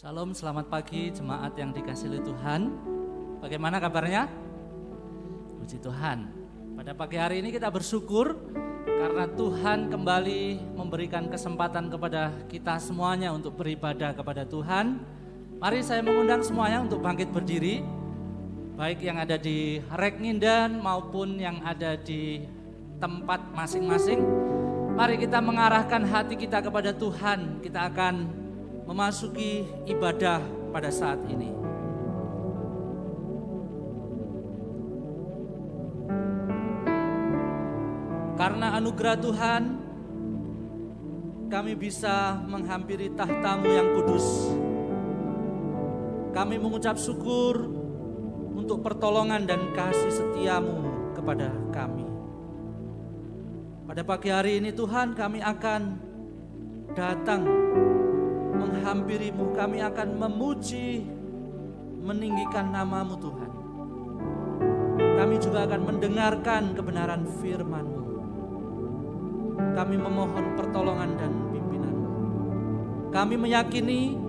Shalom, selamat pagi jemaat yang dikasihi oleh Tuhan. Bagaimana kabarnya? Puji Tuhan. Pada pagi hari ini kita bersyukur karena Tuhan kembali memberikan kesempatan kepada kita semuanya untuk beribadah kepada Tuhan. Mari saya mengundang semuanya untuk bangkit berdiri, baik yang ada di Reknindan maupun yang ada di tempat masing-masing. Mari kita mengarahkan hati kita kepada Tuhan. Kita akan memasuki ibadah pada saat ini. Karena anugerah Tuhan, kami bisa menghampiri tahta-Mu yang kudus. Kami mengucap syukur untuk pertolongan dan kasih setiamu kepada kami. Pada pagi hari ini Tuhan, kami akan datang menghampirimu, kami akan memuji, meninggikan namamu Tuhan. Kami juga akan mendengarkan kebenaran firman-Mu. Kami memohon pertolongan dan pimpinan-Mu. Kami meyakini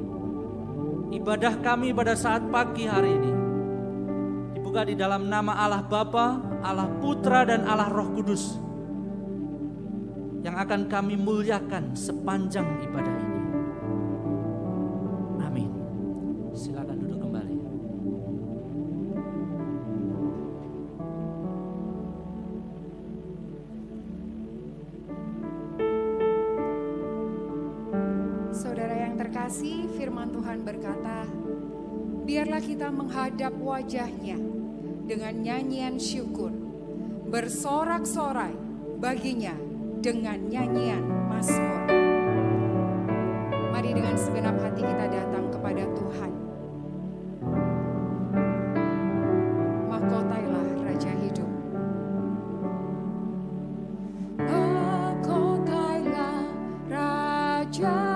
ibadah kami pada saat pagi hari ini dibuka di dalam nama Allah Bapa, Allah Putra dan Allah Roh Kudus yang akan kami muliakan sepanjang ibadah ini. Amin. Silakan duduk kembali. Saudara yang terkasih, firman Tuhan berkata, biarlah kita menghadap wajah-Nya dengan nyanyian syukur, bersorak-sorai baginya dengan nyanyian mazmur. Mari dengan segenap hati kita datang kepada Tuhan. Mahkotailah Raja hidup. Mahkotailah Raja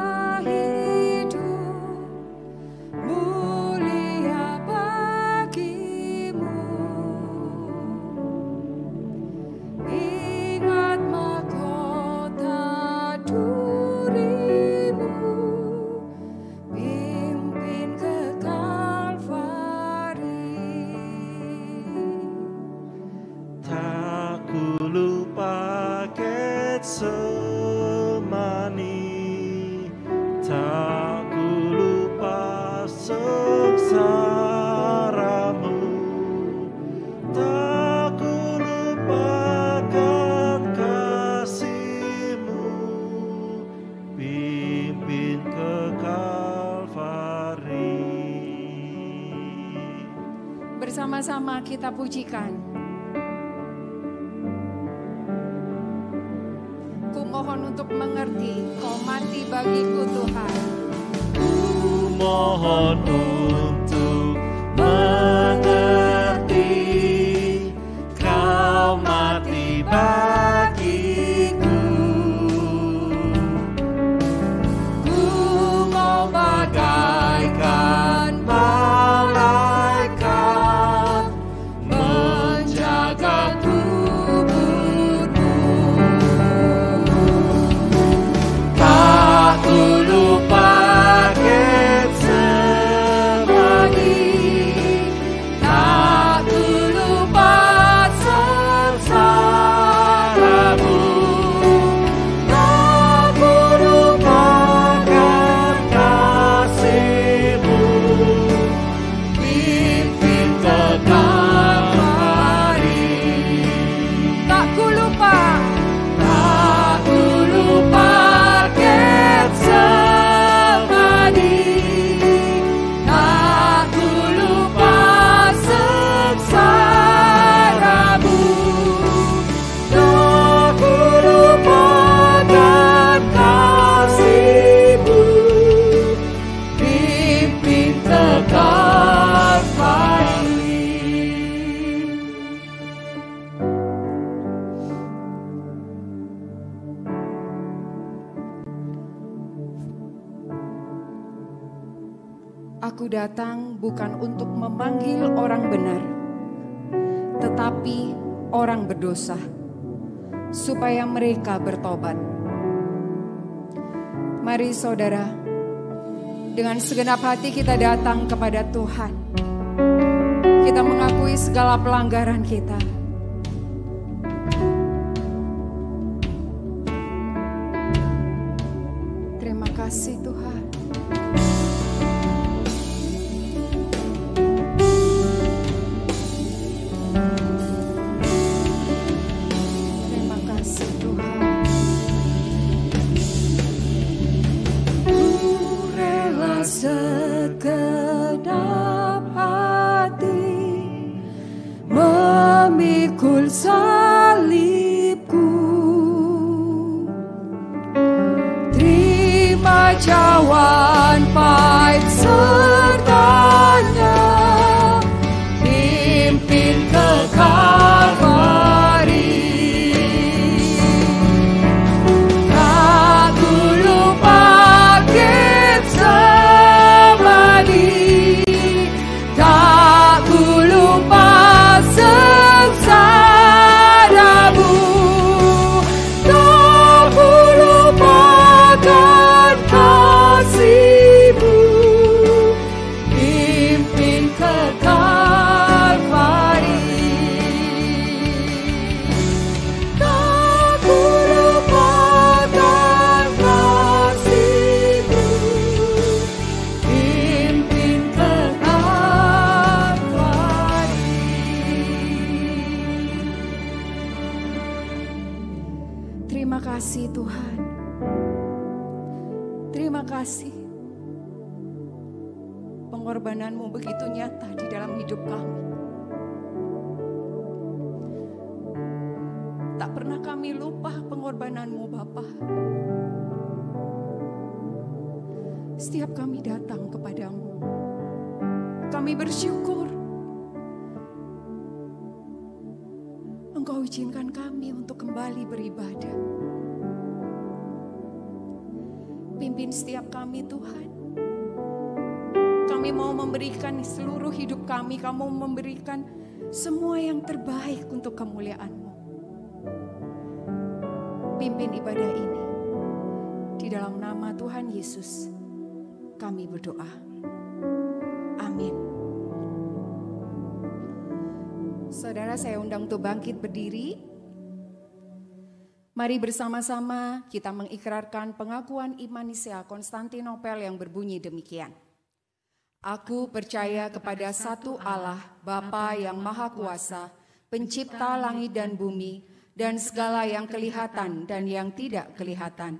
Bersama-sama kita pujikan. Ku mohon untuk mengerti, Kau mati bagiku Tuhan. Ku mohon untuk mengerti, Kau mati bagiku. Ku mau bagaikan Aku datang bukan untuk memanggil orang benar, tetapi orang berdosa, supaya mereka bertobat. Mari saudara, dengan segenap hati kita datang kepada Tuhan. Kita mengakui segala pelanggaran kita. Terima kasih Tuhan. Segenap hati memikul salibku, terima cawan pahit serta kasih. Pengorbanan-Mu begitu nyata di dalam hidup kami. Tak pernah kami lupa pengorbanan-Mu, Bapa. Setiap kami datang kepadamu, kami bersyukur. Engkau izinkan kami untuk kembali beribadah. Pimpin setiap kami, Tuhan. Kami mau memberikan seluruh hidup kami, kami mau memberikan semua yang terbaik untuk kemuliaan-Mu. Pimpin ibadah ini. Di dalam nama Tuhan Yesus, kami berdoa. Amin. Saudara, saya undang untuk bangkit berdiri. Mari bersama-sama kita mengikrarkan pengakuan iman Nisea Konstantinopel yang berbunyi demikian. Aku percaya kepada satu Allah, Bapa yang Maha Kuasa, Pencipta langit dan bumi, dan segala yang kelihatan dan yang tidak kelihatan.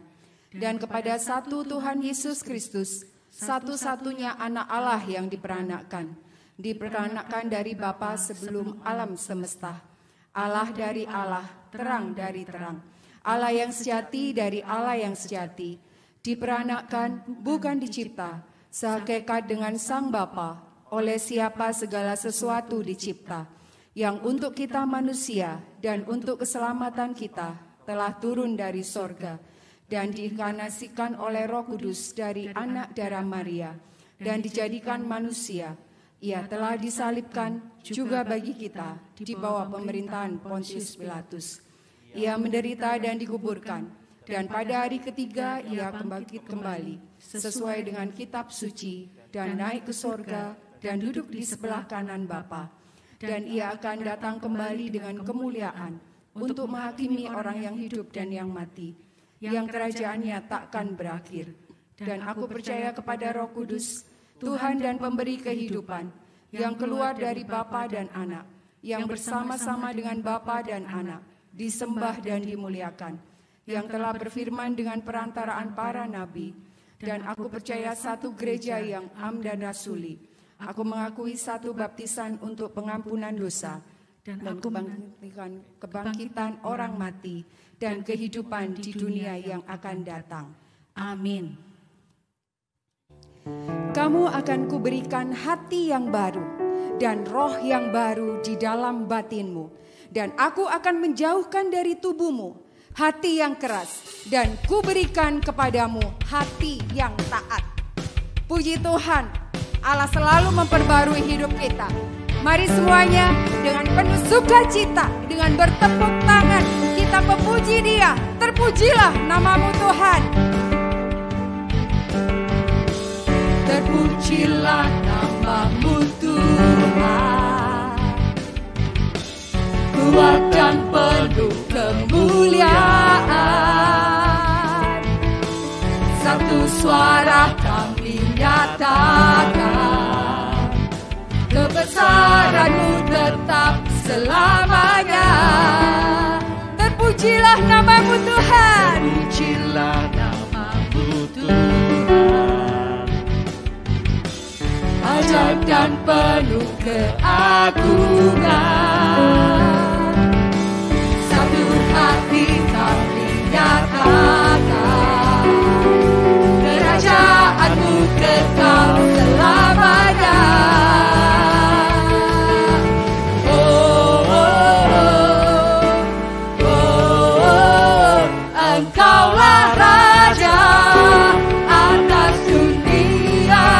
Dan kepada satu Tuhan Yesus Kristus, satu-satunya anak Allah yang diperanakkan dari Bapa sebelum alam semesta. Allah dari Allah, terang dari terang. Allah yang sejati dari Allah yang sejati. Diperanakkan, bukan dicipta, sehakikat dengan Sang Bapa, oleh siapa segala sesuatu dicipta, yang untuk kita manusia dan untuk keselamatan kita telah turun dari sorga dan diinkarnasikan oleh Roh Kudus dari anak darah Maria dan dijadikan manusia. Ia telah disalibkan juga bagi kita di bawah pemerintahan Pontius Pilatus. Ia menderita dan dikuburkan, dan pada hari ketiga ia bangkit kembali sesuai dengan kitab suci dan naik ke sorga dan duduk di sebelah kanan Bapa. Dan ia akan datang kembali dengan kemuliaan untuk menghakimi orang yang hidup dan yang mati, yang kerajaannya takkan berakhir. Dan aku percaya kepada Roh Kudus, Tuhan dan pemberi kehidupan, yang keluar dari Bapa dan Anak, yang bersama-sama dengan Bapa dan Anak, disembah dan dimuliakan, yang telah berfirman dengan perantaraan para nabi. Dan aku percaya satu gereja yang am dan rasuli. Aku mengakui satu baptisan untuk pengampunan dosa, dan aku kebangkitan orang mati dan kehidupan di dunia yang akan datang. Amin. Kamu akan kuberikan hati yang baru dan roh yang baru di dalam batinmu, dan aku akan menjauhkan dari tubuhmu hati yang keras, dan kuberikan kepadamu hati yang taat. Puji Tuhan, Allah selalu memperbarui hidup kita. Mari semuanya dengan penuh sukacita, dengan bertepuk tangan, kita memuji Dia. Terpujilah nama-Mu Tuhan. Terpujilah nama-Mu Tuhan, kuat dan penuh kemuliaan. Satu suara kami nyatakan, kebesaran-Mu tetap selamanya. Terpujilah nama-Mu Tuhan. Terpujilah nama-Mu Tuhan, ajaib dan penuh keagungan. Satu hati kami nyatakan, kerajaan-Mu kekal selamanya. Oh, oh, oh, oh, Engkaulah Raja atas dunia,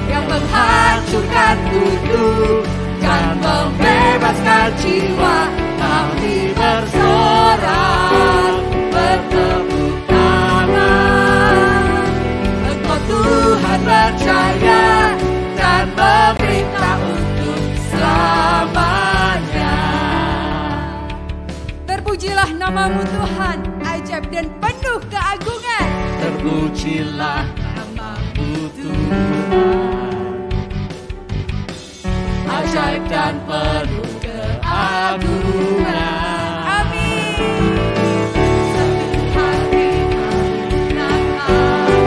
yang menghancurkan kutuk dan membebaskan jiwa. Kami bersorak, bertepuk tangan. Engkau Tuhan percaya dan memerintah untuk selamanya. Terpujilah nama-Mu Tuhan, ajaib dan penuh keagungan. terpujilah nama-Mu Tuhan, Ajaib dan penuh keagungan. Amin. Satu hati kami nyatakan,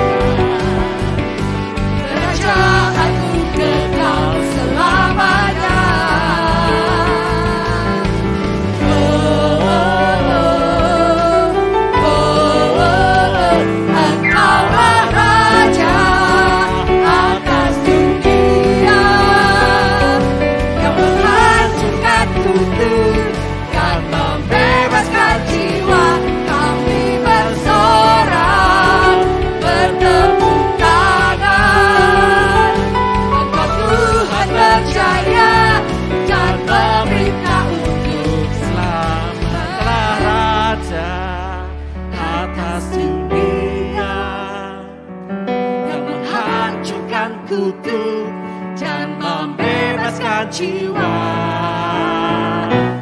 kutuk dan membebaskan jiwa.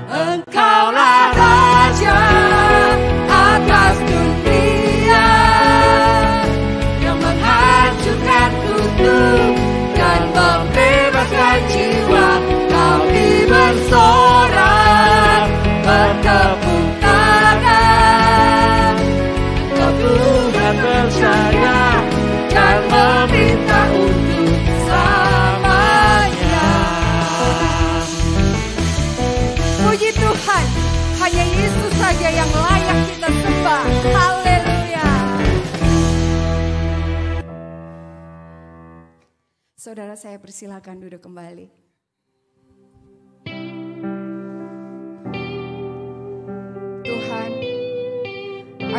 Engkaulah Raja atas dunia yang menghancurkan kutuk dan membebaskan jiwa. Kau bersorak bertepuk tangan, Kau Tuhan percaya dan meminta untuk selamanya. Puji Tuhan, hanya Yesus saja yang layak kita sembah. Haleluya. Saudara, saya persilakan duduk kembali. Tuhan,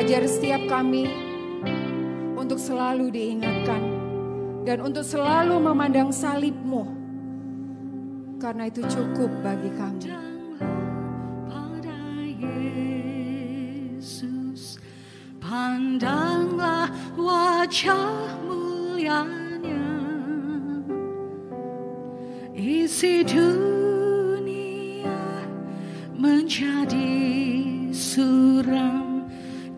ajar setiap kami untuk selalu diingatkan dan untuk selalu memandang salib-Mu, karena itu cukup bagi kami. Pada Yesus, pandanglah wajah mulianya, isi dunia menjadi suram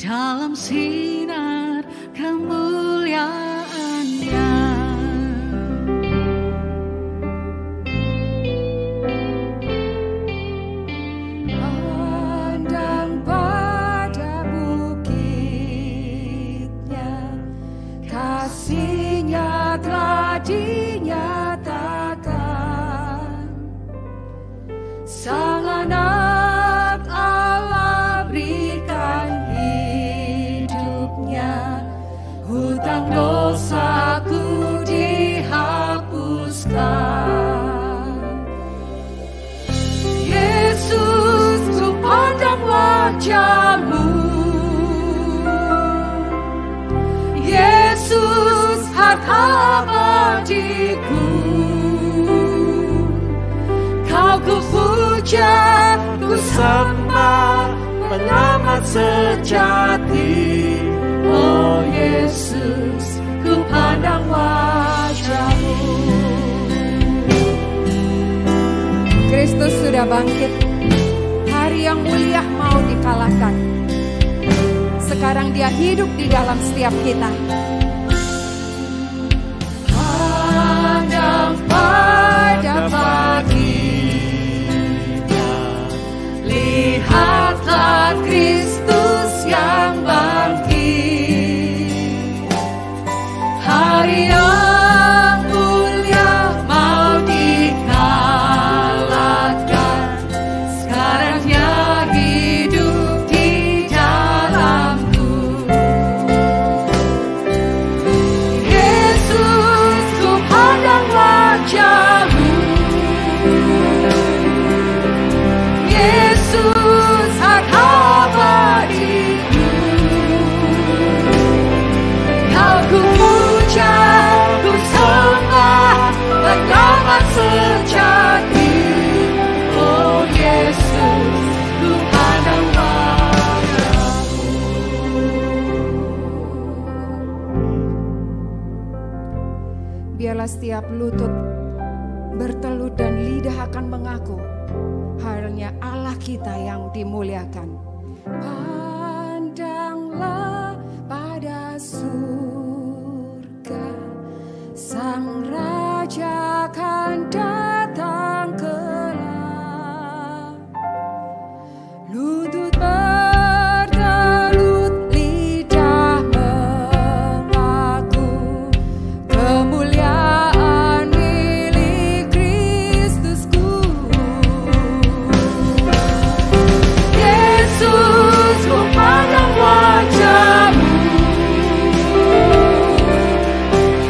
dalam sinar kemuliaannya. Pandang pada bukitnya, kasih-Nya telah dinyatakan. Sang Anak Allah berikan hidupnya, hutang dosaku dihapuskan. Yesus, ku pandang wajah-Mu, Yesus, harta abadiku. Kau ku puja, ku sembah, penyelamat sejati. Oh Yesus, ku pandang wajah-Mu. Kristus sudah bangkit. Hari yang mulia mau dikalahkan. Sekarang Dia hidup di dalam setiap kita. Pandang pada baginya, lihatlah Kristus yang bangkit. Hari yang mulia mau dikalahkan. Sekarang Dia hidup di dalamku. Yesus, ku pandang wajah-Mu, Yesus, harta abadiku. Kau ku puja, ku sembah, penyelamat sejati. Oh Yesus, ku pandang wajah-Mu. Biarlah setiap lutut bertelut dan lidah akan mengaku, hanya Allah kita yang dimuliakan. Pandanglah pada surga, Sang Raja akan datang kelak. Lutut bertelut, lidah mengaku, kemuliaan milik Kristusku. Yesus, ku pandang wajah-Mu,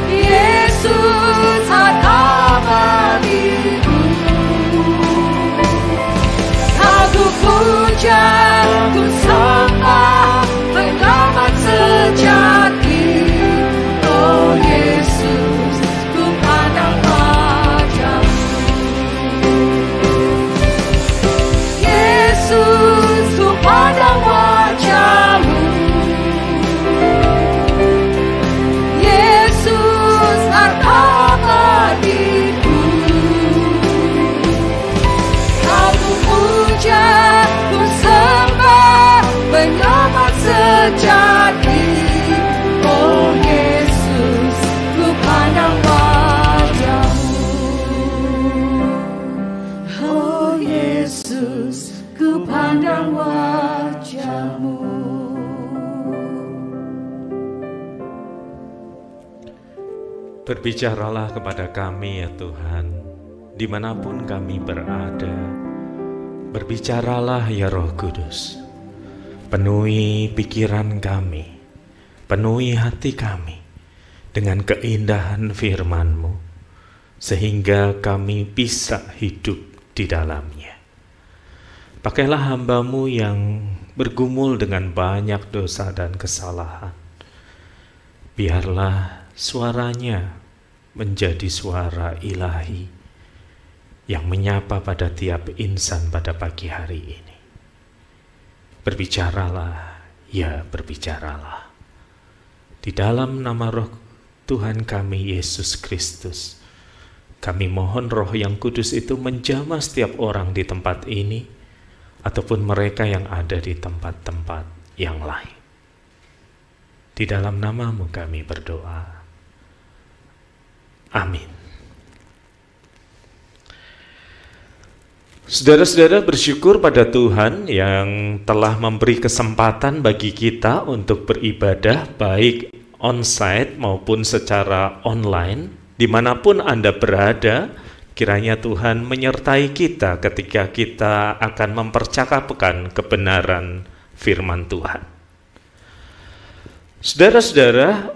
Yesus, harta Berbicaralah kepada kami ya Tuhan, dimanapun kami berada. Berbicaralah ya Roh Kudus. Penuhi pikiran kami, penuhi hati kami dengan keindahan firman-Mu, sehingga kami bisa hidup di dalamnya. Pakailah hamba-Mu yang bergumul dengan banyak dosa dan kesalahan. Biarlah suaranya menjadi suara ilahi yang menyapa pada tiap insan pada pagi hari ini. Berbicaralah, ya berbicaralah. Di dalam nama Roh Tuhan kami Yesus Kristus, kami mohon Roh yang Kudus itu menjamah setiap orang di tempat ini, ataupun mereka yang ada di tempat-tempat yang lain. Di dalam nama-Mu kami berdoa. Amin. Saudara-saudara, bersyukur pada Tuhan yang telah memberi kesempatan bagi kita untuk beribadah baik onsite maupun secara online. Dimanapun Anda berada, kiranya Tuhan menyertai kita ketika kita akan mempercakapkan kebenaran firman Tuhan. Saudara-saudara,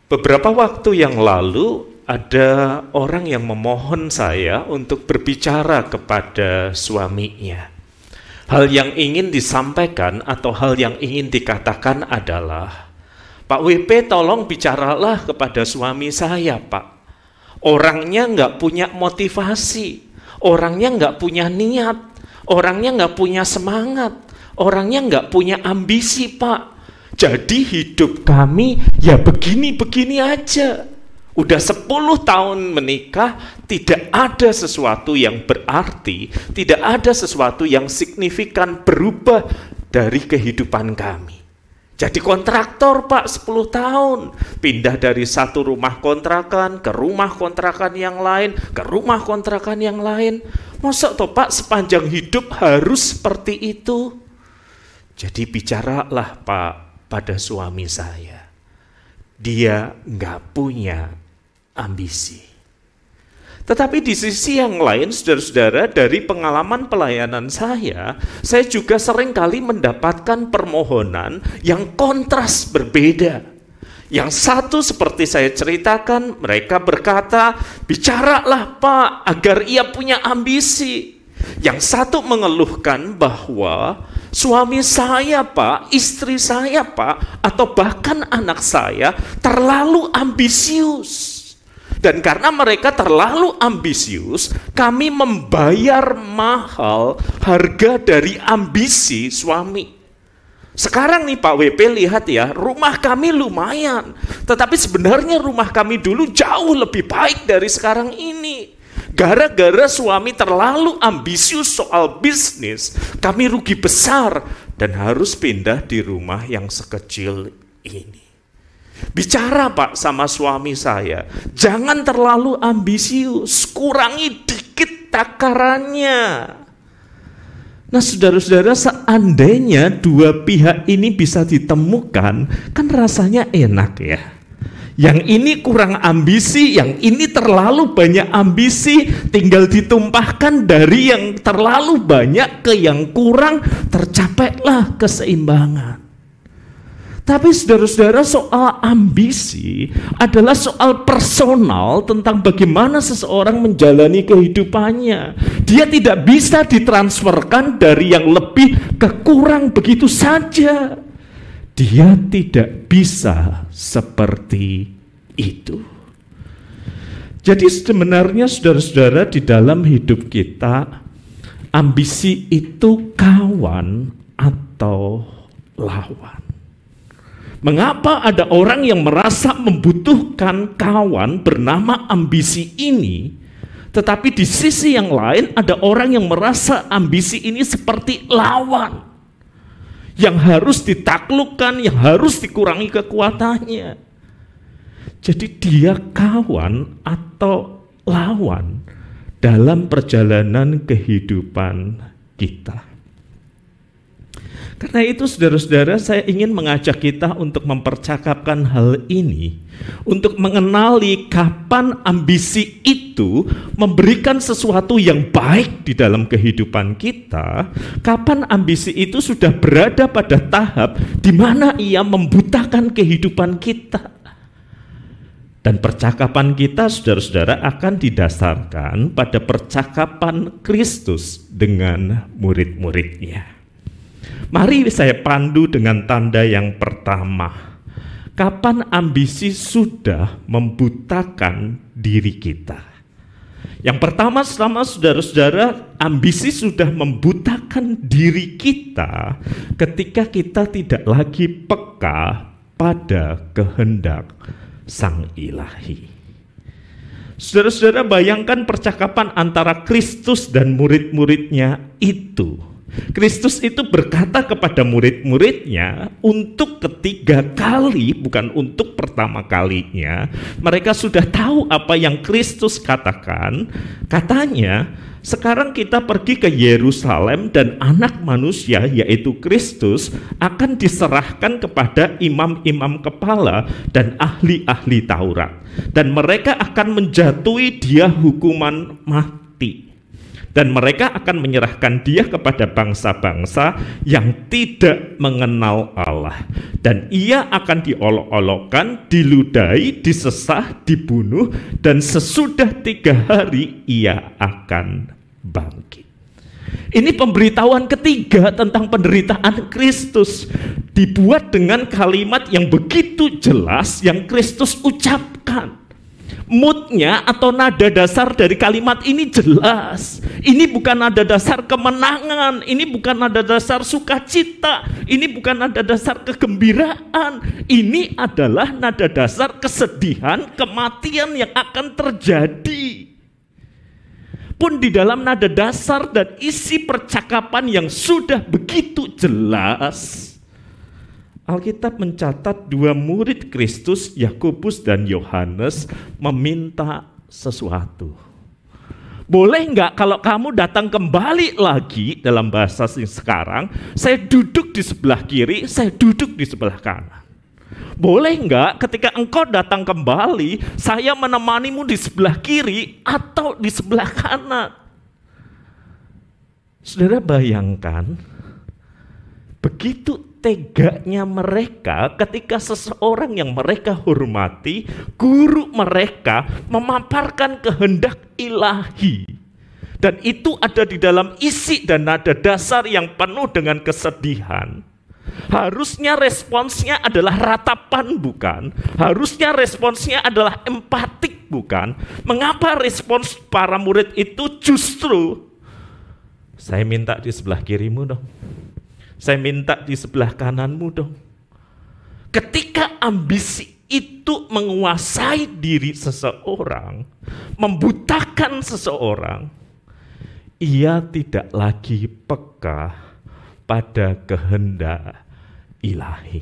beberapa waktu yang lalu ada orang yang memohon saya untuk berbicara kepada suaminya. Hal yang ingin disampaikan atau hal yang ingin dikatakan adalah, Pak WP tolong bicaralah kepada suami saya, Pak. Orangnya nggak punya motivasi, orangnya nggak punya niat, orangnya nggak punya semangat, orangnya nggak punya ambisi, Pak. Jadi hidup kami ya begini-begini aja. Udah 10 tahun menikah, tidak ada sesuatu yang berarti, tidak ada sesuatu yang signifikan berubah dari kehidupan kami. Jadi kontraktor Pak 10 tahun, pindah dari satu rumah kontrakan ke rumah kontrakan yang lain, ke rumah kontrakan yang lain. Masa toh Pak sepanjang hidup harus seperti itu? Jadi bicaralah Pak pada suami saya. Dia nggak punya ambisi. Tetapi di sisi yang lain, saudara-saudara, dari pengalaman pelayanan saya juga seringkali mendapatkan permohonan yang kontras berbeda. Yang satu seperti saya ceritakan, mereka berkata, bicaralah Pak agar ia punya ambisi. Yang satu mengeluhkan bahwa suami saya Pak, istri saya Pak, atau bahkan anak saya terlalu ambisius. Dan karena mereka terlalu ambisius, kami membayar mahal harga dari ambisi suami. Sekarang nih Pak WP lihat ya, rumah kami lumayan. Tetapi sebenarnya rumah kami dulu jauh lebih baik dari sekarang ini. Gara-gara suami terlalu ambisius soal bisnis, kami rugi besar dan harus pindah di rumah yang sekecil ini. Bicara Pak sama suami saya, jangan terlalu ambisius, kurangi dikit takarannya. Nah saudara-saudara, seandainya dua pihak ini bisa ditemukan, kan rasanya enak ya. Yang ini kurang ambisi, yang ini terlalu banyak ambisi, tinggal ditumpahkan dari yang terlalu banyak ke yang kurang, tercapailah keseimbangan. Tapi saudara-saudara, soal ambisi adalah soal personal tentang bagaimana seseorang menjalani kehidupannya. Dia tidak bisa ditransferkan dari yang lebih ke kurang begitu saja. Dia tidak bisa seperti itu. Jadi sebenarnya saudara-saudara, di dalam hidup kita, ambisi itu kawan atau lawan. Mengapa ada orang yang merasa membutuhkan kawan bernama ambisi ini, tetapi di sisi yang lain ada orang yang merasa ambisi ini seperti lawan, yang harus ditaklukkan, yang harus dikurangi kekuatannya. Jadi dia kawan atau lawan dalam perjalanan kehidupan kita. Karena itu saudara-saudara, saya ingin mengajak kita untuk mempercakapkan hal ini, untuk mengenali kapan ambisi itu memberikan sesuatu yang baik di dalam kehidupan kita, kapan ambisi itu sudah berada pada tahap di mana ia membutakan kehidupan kita. Dan percakapan kita, saudara-saudara, akan didasarkan pada percakapan Kristus dengan murid-muridnya. Mari saya pandu dengan tanda yang pertama. Kapan ambisi sudah membutakan diri kita? Yang pertama, selama saudara-saudara, ambisi sudah membutakan diri kita ketika kita tidak lagi peka pada kehendak Sang Ilahi. Saudara-saudara, bayangkan percakapan antara Kristus dan murid-muridnya itu. Kristus itu berkata kepada murid-muridnya untuk ketiga kali, bukan untuk pertama kalinya. Mereka sudah tahu apa yang Kristus katakan. Katanya, sekarang kita pergi ke Yerusalem dan anak manusia, yaitu Kristus, akan diserahkan kepada imam-imam kepala dan ahli-ahli Taurat. Dan mereka akan menjatuhi dia hukuman mati. Dan mereka akan menyerahkan dia kepada bangsa-bangsa yang tidak mengenal Allah. Dan ia akan diolok-olokkan, diludahi, disesah, dibunuh, dan sesudah 3 hari ia akan bangkit. Ini pemberitahuan ketiga tentang penderitaan Kristus. Dibuat dengan kalimat yang begitu jelas yang Kristus ucapkan. Moodnya atau nada dasar dari kalimat ini jelas. Ini bukan nada dasar kemenangan, ini bukan nada dasar sukacita, ini bukan nada dasar kegembiraan. Ini adalah nada dasar kesedihan, kematian yang akan terjadi. Pun di dalam nada dasar dan isi percakapan yang sudah begitu jelas, Alkitab mencatat 2 murid Kristus, Yakobus dan Yohanes, meminta sesuatu. Boleh nggak kalau kamu datang kembali lagi, dalam bahasa sekarang, saya duduk di sebelah kiri, saya duduk di sebelah kanan. Boleh nggak ketika engkau datang kembali, saya menemanimu di sebelah kiri atau di sebelah kanan? Saudara bayangkan, begitu teganya mereka ketika seseorang yang mereka hormati, guru mereka, memaparkan kehendak ilahi. Dan itu ada di dalam isi dan nada dasar yang penuh dengan kesedihan. Harusnya responsnya adalah ratapan, bukan? Harusnya responsnya adalah empatik, bukan? Mengapa respons para murid itu justru, saya minta di sebelah kirimu dong, saya minta di sebelah kananmu dong. Ketika ambisi itu menguasai diri seseorang, membutakan seseorang, ia tidak lagi peka pada kehendak ilahi.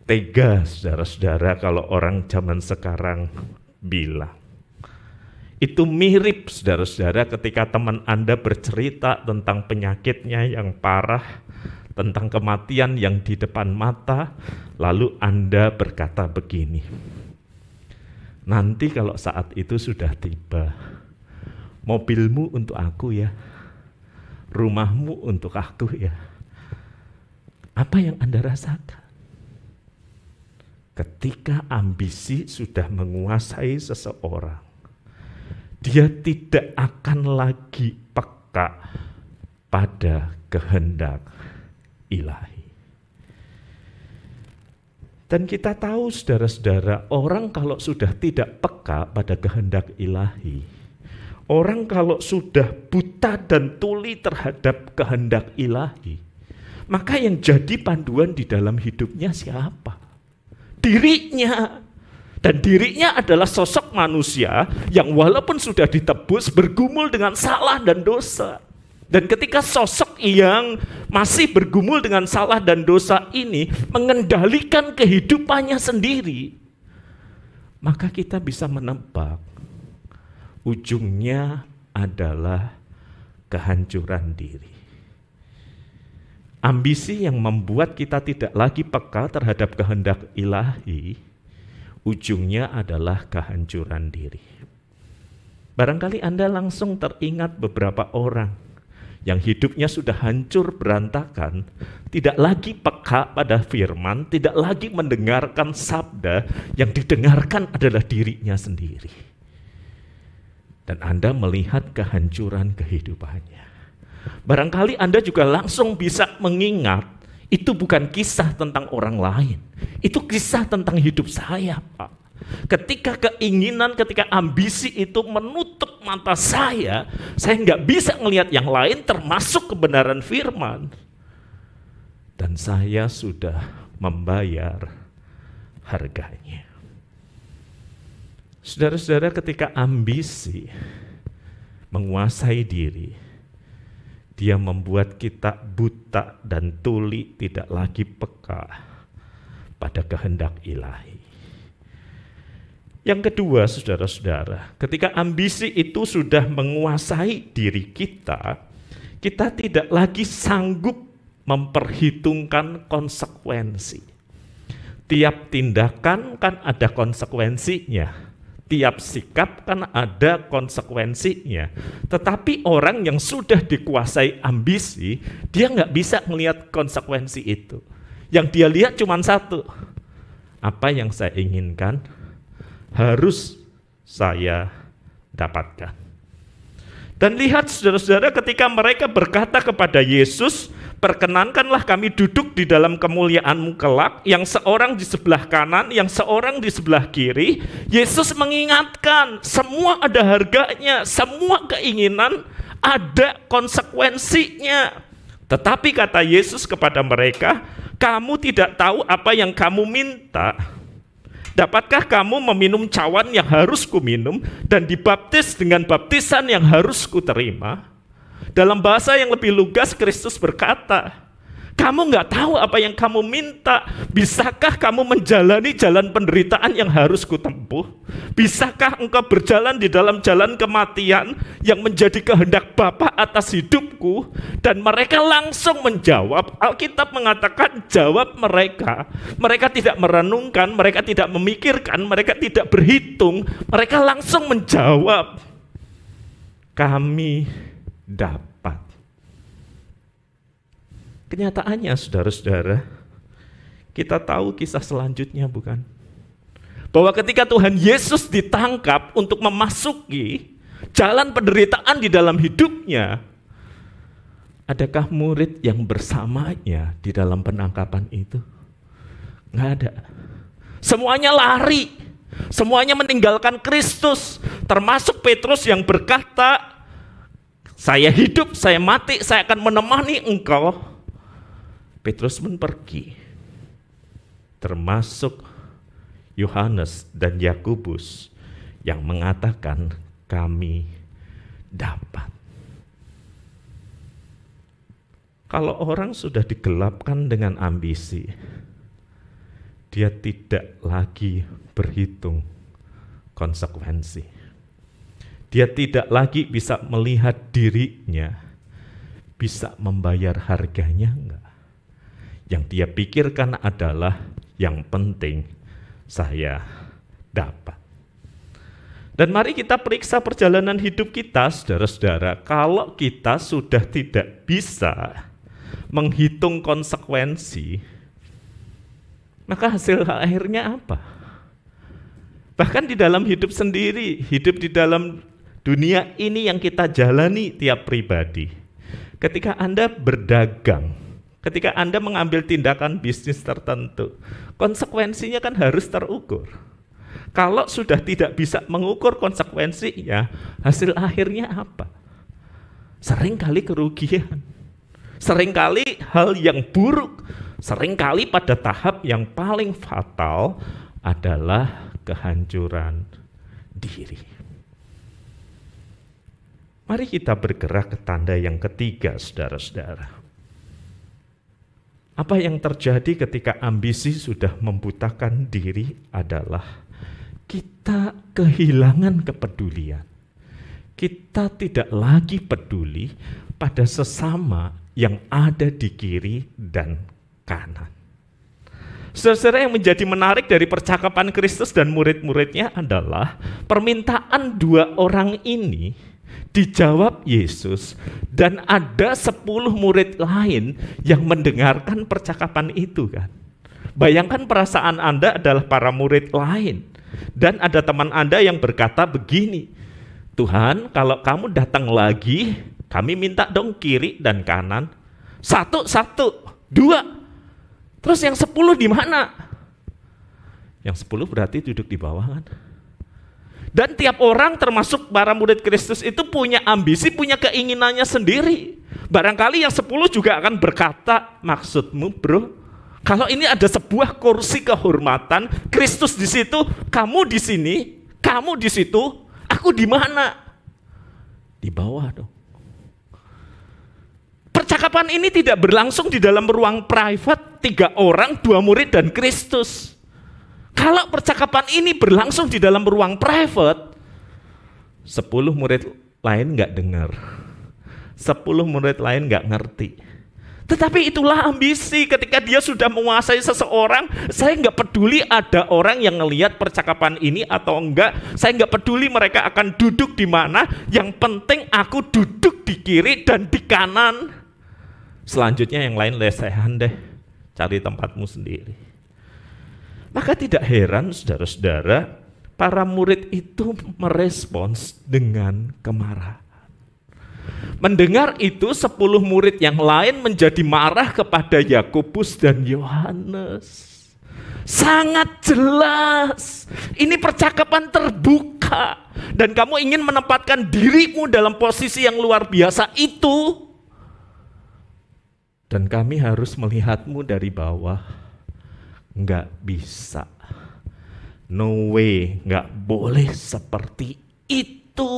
Tega, saudara-saudara, kalau orang zaman sekarang bilang. Itu mirip, saudara-saudara, ketika teman Anda bercerita tentang penyakitnya yang parah, tentang kematian yang di depan mata, lalu Anda berkata begini, nanti kalau saat itu sudah tiba, mobilmu untuk aku ya, rumahmu untuk aku ya. Apa yang Anda rasakan? Ketika ambisi sudah menguasai seseorang, dia tidak akan lagi peka pada kehendak ilahi. Dan kita tahu, saudara-saudara, orang kalau sudah tidak peka pada kehendak ilahi, orang kalau sudah buta dan tuli terhadap kehendak ilahi, maka yang jadi panduan di dalam hidupnya siapa? Dirinya. Dan dirinya adalah sosok manusia yang walaupun sudah ditebus bergumul dengan salah dan dosa. Dan ketika sosok yang masih bergumul dengan salah dan dosa ini mengendalikan kehidupannya sendiri, maka kita bisa menebak ujungnya adalah kehancuran diri. ambisi yang membuat kita tidak lagi peka terhadap kehendak ilahi, ujungnya adalah kehancuran diri. Barangkali Anda langsung teringat beberapa orang yang hidupnya sudah hancur berantakan, tidak lagi peka pada firman, tidak lagi mendengarkan sabda, yang didengarkan adalah dirinya sendiri. Dan Anda melihat kehancuran kehidupannya. Barangkali Anda juga langsung bisa mengingat, itu bukan kisah tentang orang lain. Itu kisah tentang hidup saya, Pak. Ketika keinginan, ketika ambisi itu menutup mata saya nggak bisa melihat yang lain termasuk kebenaran firman. Dan saya sudah membayar harganya. Saudara-saudara, ketika ambisi menguasai diri, dia membuat kita buta dan tuli, tidak lagi peka pada kehendak ilahi. Yang kedua, saudara-saudara, ketika ambisi itu sudah menguasai diri kita, kita tidak lagi sanggup memperhitungkan konsekuensi. Tiap tindakan kan ada konsekuensinya. Tiap sikap kan ada konsekuensinya. Tetapi orang yang sudah dikuasai ambisi, dia nggak bisa melihat konsekuensi itu. Yang dia lihat cuma satu, apa yang saya inginkan harus saya dapatkan. Dan lihat saudara-saudara, ketika mereka berkata kepada Yesus, perkenankanlah kami duduk di dalam kemuliaan-Mu kelak, yang seorang di sebelah kanan, yang seorang di sebelah kiri. Yesus mengingatkan, semua ada harganya, semua keinginan ada konsekuensinya. Tetapi kata Yesus kepada mereka, kamu tidak tahu apa yang kamu minta. Dapatkah kamu meminum cawan yang harus kuminum dan dibaptis dengan baptisan yang harus kuterima? Dalam bahasa yang lebih lugas, Kristus berkata, kamu nggak tahu apa yang kamu minta. Bisakah kamu menjalani jalan penderitaan yang harus kutempuh? Bisakah engkau berjalan di dalam jalan kematian yang menjadi kehendak Bapa atas hidupku? Dan mereka langsung menjawab. Alkitab mengatakan jawab mereka. Mereka tidak merenungkan, mereka tidak memikirkan, mereka tidak berhitung. Mereka langsung menjawab, kami dapat. Kenyataannya saudara-saudara, kita tahu kisah selanjutnya bukan? Bahwa ketika Tuhan Yesus ditangkap untuk memasuki jalan penderitaan di dalam hidupnya, adakah murid yang bersamanya di dalam penangkapan itu? Nggak ada. Semuanya lari, semuanya meninggalkan Kristus, termasuk Petrus yang berkata, saya hidup, saya mati, saya akan menemani engkau. Petrus pun pergi, termasuk Yohanes dan Yakobus yang mengatakan kami dapat. Kalau orang sudah digelapkan dengan ambisi, dia tidak lagi berhitung konsekuensi. Dia tidak lagi bisa melihat dirinya, bisa membayar harganya enggak. Yang dia pikirkan adalah yang penting saya dapat. Dan mari kita periksa perjalanan hidup kita, saudara-saudara. Kalau kita sudah tidak bisa menghitung konsekuensi, maka hasil akhirnya apa? Bahkan di dalam hidup sendiri, hidup di dalam dunia ini yang kita jalani tiap pribadi. Ketika Anda berdagang, ketika Anda mengambil tindakan bisnis tertentu, konsekuensinya kan harus terukur. Kalau sudah tidak bisa mengukur konsekuensinya, hasil akhirnya apa? Seringkali kerugian, seringkali hal yang buruk, seringkali pada tahap yang paling fatal adalah kehancuran diri. Mari kita bergerak ke tanda yang ketiga, saudara-saudara. Apa yang terjadi ketika ambisi sudah membutakan diri adalah kita kehilangan kepedulian. Kita tidak lagi peduli pada sesama yang ada di kiri dan kanan. Saudara, yang menjadi menarik dari percakapan Kristus dan murid-muridnya adalah permintaan dua orang ini dijawab Yesus, dan ada 10 murid lain yang mendengarkan percakapan itu kan. Bayangkan perasaan Anda adalah para murid lain, dan ada teman Anda yang berkata begini, Tuhan, kalau kamu datang lagi, kami minta dong kiri dan kanan. 1, 2. Terus yang 10 di mana? Yang 10 berarti duduk di bawah kan? Dan tiap orang termasuk para murid Kristus itu punya ambisi, punya keinginannya sendiri. Barangkali yang 10 juga akan berkata, maksudmu bro, kalau ini ada sebuah kursi kehormatan, Kristus di situ, kamu di sini, kamu di situ, aku di mana? Di bawah dong. Percakapan ini tidak berlangsung di dalam ruang private, 3 orang, 2 murid dan Kristus. Kalau percakapan ini berlangsung di dalam ruang private, 10 murid lain nggak dengar, 10 murid lain nggak ngerti. Tetapi itulah ambisi ketika dia sudah menguasai seseorang. Saya nggak peduli ada orang yang ngelihat percakapan ini atau enggak. Saya nggak peduli mereka akan duduk di mana. Yang penting aku duduk di kiri dan di kanan. Selanjutnya yang lain lesehan deh, cari tempatmu sendiri. Maka tidak heran saudara-saudara, para murid itu merespons dengan kemarahan. Mendengar itu 10 murid yang lain menjadi marah kepada Yakobus dan Yohanes. Sangat jelas, ini percakapan terbuka dan kamu ingin menempatkan dirimu dalam posisi yang luar biasa itu. Dan kami harus melihatmu dari bawah. Enggak bisa. No way, enggak boleh seperti itu.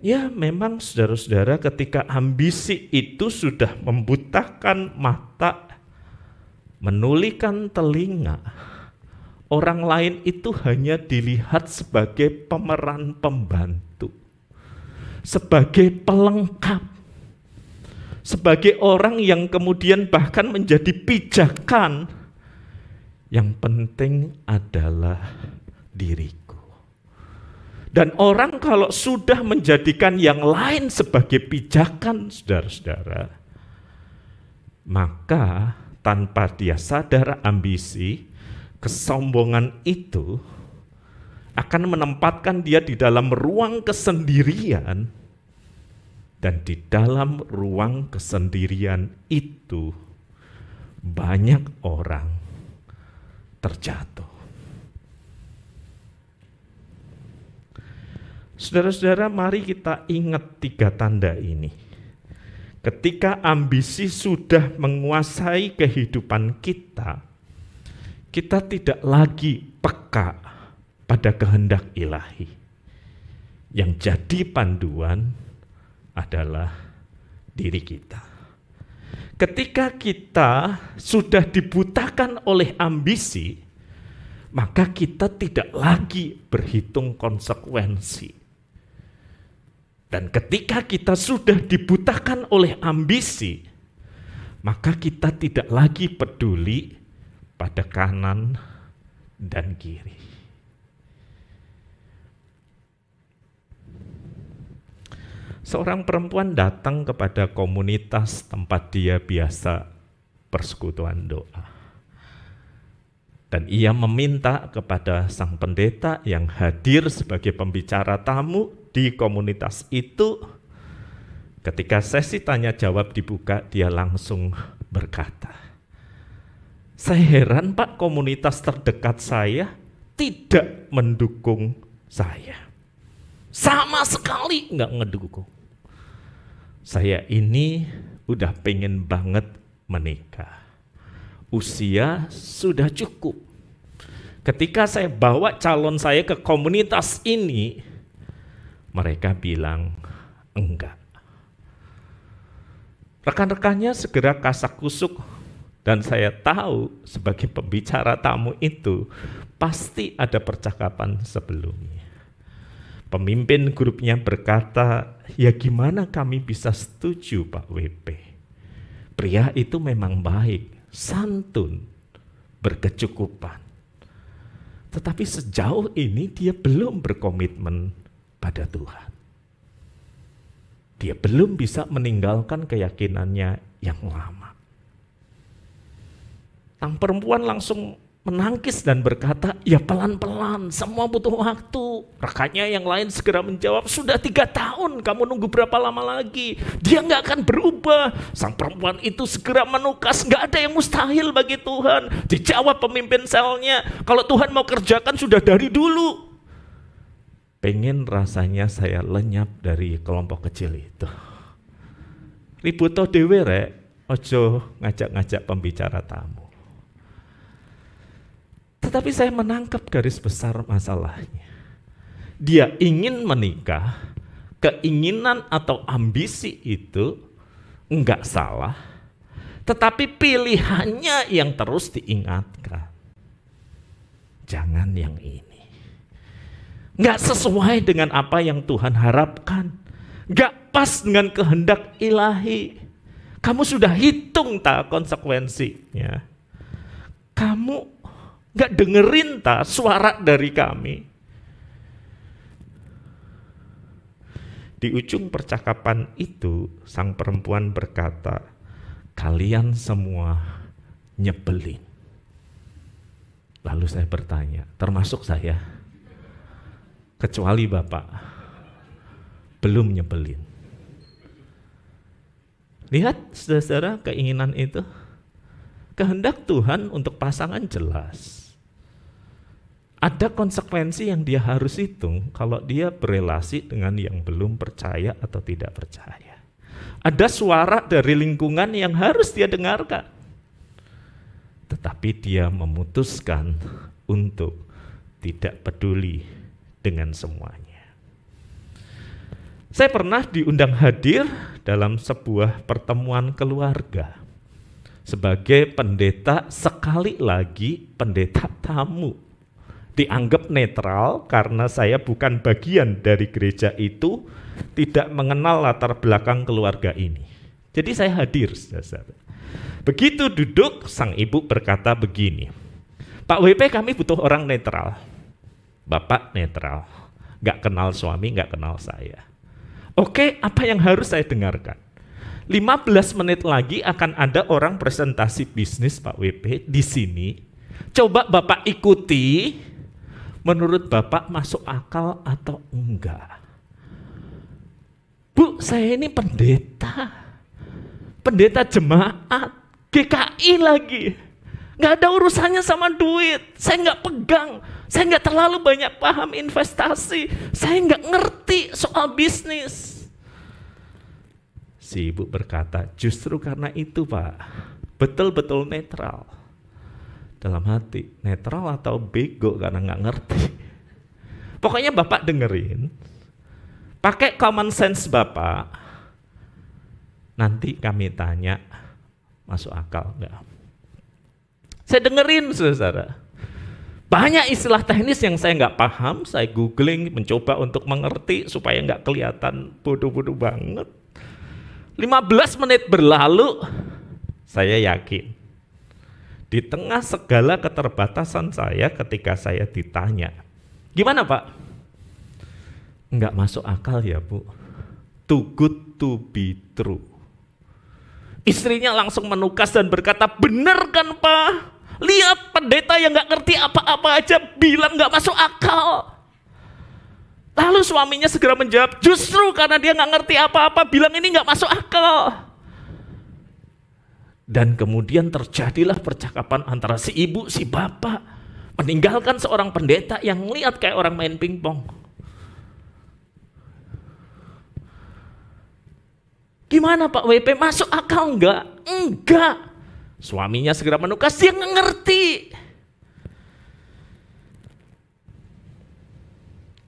Ya memang saudara-saudara, ketika ambisi itu sudah membutakan mata, menulikan telinga, orang lain itu hanya dilihat sebagai pemeran pembantu, sebagai pelengkap, sebagai orang yang kemudian bahkan menjadi pijakan. Yang penting adalah diriku. Dan orang kalau sudah menjadikan yang lain sebagai pijakan, saudara-saudara, maka tanpa dia sadar ambisi, kesombongan itu akan menempatkan dia di dalam ruang kesendirian, dan di dalam ruang kesendirian itu banyak orang terjatuh. Saudara-saudara, mari kita ingat 3 tanda ini. Ketika ambisi sudah menguasai kehidupan kita, kita tidak lagi peka pada kehendak ilahi. Yang jadi panduan adalah diri kita. Ketika kita sudah dibutakan oleh ambisi, maka kita tidak lagi berhitung konsekuensi. Dan ketika kita sudah dibutakan oleh ambisi, maka kita tidak lagi peduli pada kanan dan kiri. Seorang perempuan datang kepada komunitas tempat dia biasa persekutuan doa. Dan ia meminta kepada sang pendeta yang hadir sebagai pembicara tamu di komunitas itu, ketika sesi tanya jawab dibuka, dia langsung berkata, saya heran Pak, komunitas terdekat saya tidak mendukung saya. Sama sekali nggak ngedukung. Saya ini udah pengen banget menikah. Usia sudah cukup. Ketika saya bawa calon saya ke komunitas ini, mereka bilang enggak. Rekan-rekannya segera kasak kusuk, dan saya tahu sebagai pembicara tamu itu pasti ada percakapan sebelumnya. Pemimpin grupnya berkata, ya gimana kami bisa setuju Pak WP? Pria itu memang baik, santun, berkecukupan. Tetapi sejauh ini dia belum berkomitmen pada Tuhan. Dia belum bisa meninggalkan keyakinannya yang lama. Sang perempuan langsung menangkis dan berkata, ya pelan-pelan, semua butuh waktu. Rekannya yang lain segera menjawab, sudah 3 tahun, kamu nunggu berapa lama lagi? Dia nggak akan berubah. Sang perempuan itu segera menukas, nggak ada yang mustahil bagi Tuhan. Dijawab pemimpin selnya, kalau Tuhan mau kerjakan sudah dari dulu. Pengen rasanya saya lenyap dari kelompok kecil itu. Ributo dewe rek, ojo ngajak-ngajak pembicara tamu. Tetapi saya menangkap garis besar masalahnya. Dia ingin menikah, keinginan atau ambisi itu enggak salah, tetapi pilihannya yang terus diingatkan. Jangan yang ini. Enggak sesuai dengan apa yang Tuhan harapkan. Enggak pas dengan kehendak ilahi. Kamu sudah hitung tak konsekuensinya. Kamu nggak dengerin tak suara dari kami. Di ujung percakapan itu, sang perempuan berkata, kalian semua nyebelin. Lalu saya bertanya, termasuk saya? Kecuali Bapak, belum nyebelin. Lihat saudara-saudara keinginan itu. Kehendak Tuhan untuk pasangan jelas. Ada konsekuensi yang dia harus hitung kalau dia berelasi dengan yang belum percaya atau tidak percaya. Ada suara dari lingkungan yang harus dia dengarkan. Tetapi dia memutuskan untuk tidak peduli dengan semuanya. Saya pernah diundang hadir dalam sebuah pertemuan keluarga. Sebagai pendeta, sekali lagi pendeta tamu. Dianggap netral karena saya bukan bagian dari gereja itu, tidak mengenal latar belakang keluarga ini. Jadi saya hadir. Begitu duduk, sang ibu berkata begini, Pak WP kami butuh orang netral. Bapak netral, gak kenal suami, gak kenal saya. Oke, apa yang harus saya dengarkan? 15 menit lagi akan ada orang presentasi bisnis Pak WP di sini. Coba Bapak ikuti, menurut Bapak masuk akal atau enggak? Bu, saya ini pendeta jemaat, GKI lagi. Nggak ada urusannya sama duit, saya nggak pegang, saya nggak terlalu banyak paham investasi, saya nggak ngerti soal bisnis. Si ibu berkata, justru karena itu Pak, betul-betul netral. Dalam hati, netral atau bego karena nggak ngerti. Pokoknya Bapak dengerin, pakai common sense Bapak, nanti kami tanya, masuk akal enggak? Saya dengerin saudara. Banyak istilah teknis yang saya nggak paham, saya googling, mencoba untuk mengerti supaya nggak kelihatan bodoh-bodoh banget. 15 menit berlalu, saya yakin. Di tengah segala keterbatasan saya ketika saya ditanya, gimana Pak? Enggak masuk akal ya Bu. Too good to be true. Istrinya langsung menukas dan berkata, bener kan Pak? Lihat pendeta yang gak ngerti apa-apa aja bilang gak masuk akal. Lalu suaminya segera menjawab, justru karena dia gak ngerti apa-apa bilang ini gak masuk akal. Dan kemudian terjadilah percakapan antara si ibu, si bapak, meninggalkan seorang pendeta yang melihat kayak orang main pingpong. Gimana Pak WP, masuk akal enggak? Enggak. Suaminya segera menukas, dia nggak ngerti.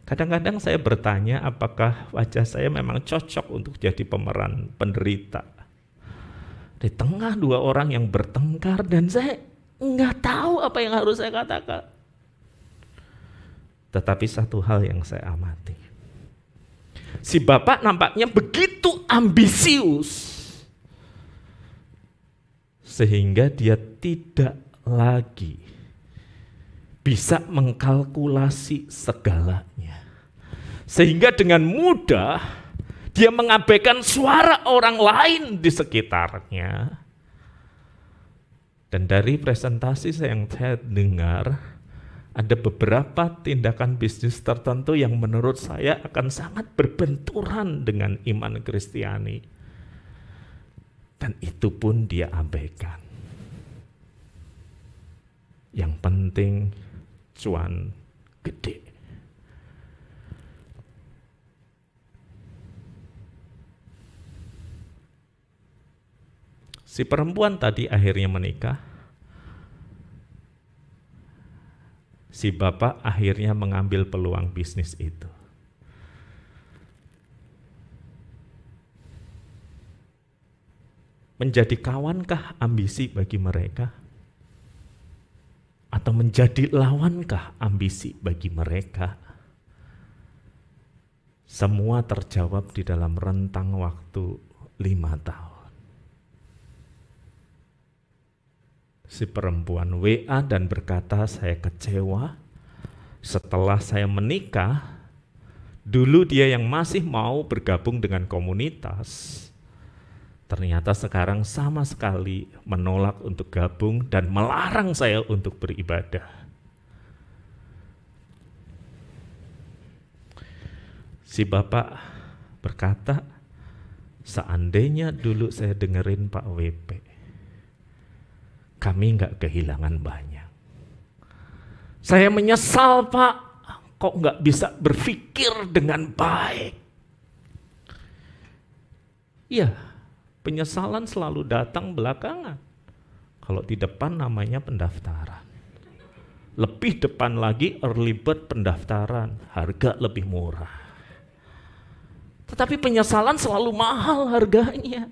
Kadang-kadang saya bertanya apakah wajah saya memang cocok untuk jadi pemeran penderita. Di tengah dua orang yang bertengkar dan saya nggak tahu apa yang harus saya katakan. Tetapi satu hal yang saya amati. si bapak nampaknya begitu ambisius sehingga dia tidak lagi bisa mengkalkulasi segalanya. Sehingga dengan mudah dia mengabaikan suara orang lain di sekitarnya. Dan dari presentasi yang saya dengar, ada beberapa tindakan bisnis tertentu yang menurut saya akan sangat berbenturan dengan iman Kristiani. Dan itu pun dia abaikan. Yang penting cuan gede. Si perempuan tadi akhirnya menikah. Si bapak akhirnya mengambil peluang bisnis itu. Menjadi kawankah ambisi bagi mereka? Atau menjadi lawankah ambisi bagi mereka? Semua terjawab di dalam rentang waktu 5 tahun. Si perempuan WA dan berkata, saya kecewa setelah saya menikah. Dulu dia yang masih mau bergabung dengan komunitas, ternyata sekarang sama sekali menolak untuk gabung dan melarang saya untuk beribadah. Si bapak berkata, seandainya dulu saya dengerin Pak WP, kami nggak kehilangan banyak. Saya menyesal Pak, kok nggak bisa berpikir dengan baik. Iya, penyesalan selalu datang belakangan. Kalau di depan namanya pendaftaran. Lebih depan lagi early bird pendaftaran, harga lebih murah. Tetapi penyesalan selalu mahal harganya.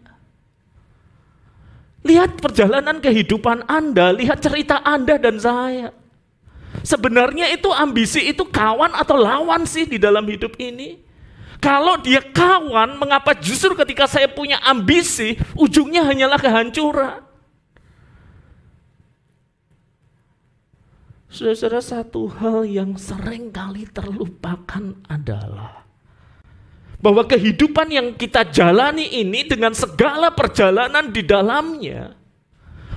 Lihat perjalanan kehidupan Anda, lihat cerita Anda dan saya. Sebenarnya itu ambisi itu kawan atau lawan sih di dalam hidup ini? Kalau dia kawan, mengapa justru ketika saya punya ambisi, ujungnya hanyalah kehancuran? Saudara, satu hal yang sering kali terlupakan adalah bahwa kehidupan yang kita jalani ini dengan segala perjalanan di dalamnya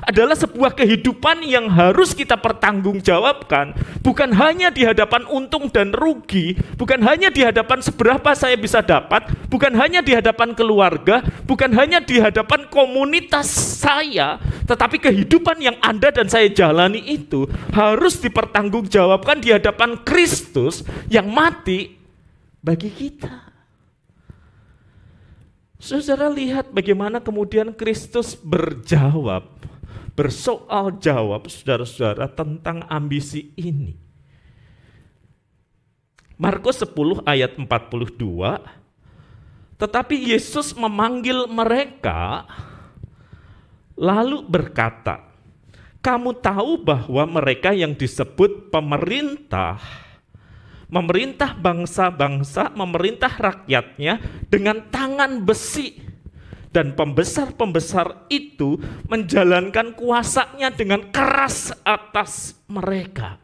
adalah sebuah kehidupan yang harus kita pertanggungjawabkan, bukan hanya di hadapan untung dan rugi, bukan hanya di hadapan seberapa saya bisa dapat, bukan hanya di hadapan keluarga, bukan hanya di hadapan komunitas saya, tetapi kehidupan yang Anda dan saya jalani itu harus dipertanggungjawabkan di hadapan Kristus yang mati bagi kita. Saudara, lihat bagaimana kemudian Kristus bersoal jawab saudara-saudara tentang ambisi ini. Markus 10 ayat 42, tetapi Yesus memanggil mereka lalu berkata, kamu tahu bahwa mereka yang disebut pemerintah bangsa-bangsa, memerintah rakyatnya dengan tangan besi. Dan pembesar-pembesar itu menjalankan kuasanya dengan keras atas mereka.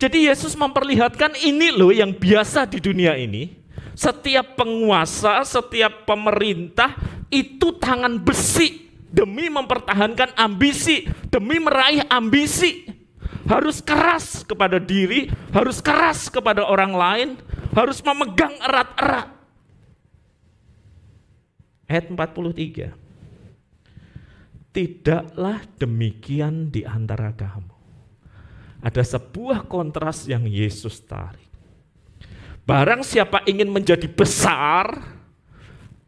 Jadi Yesus memperlihatkan ini loh yang biasa di dunia ini. Setiap penguasa, setiap pemerintah itu tangan besi demi mempertahankan ambisi, demi meraih ambisi. Harus keras kepada diri, harus keras kepada orang lain, harus memegang erat-erat. Ayat 43. Tidaklah demikian di antara kamu. Ada sebuah kontras yang Yesus tarik. Barang siapa ingin menjadi besar,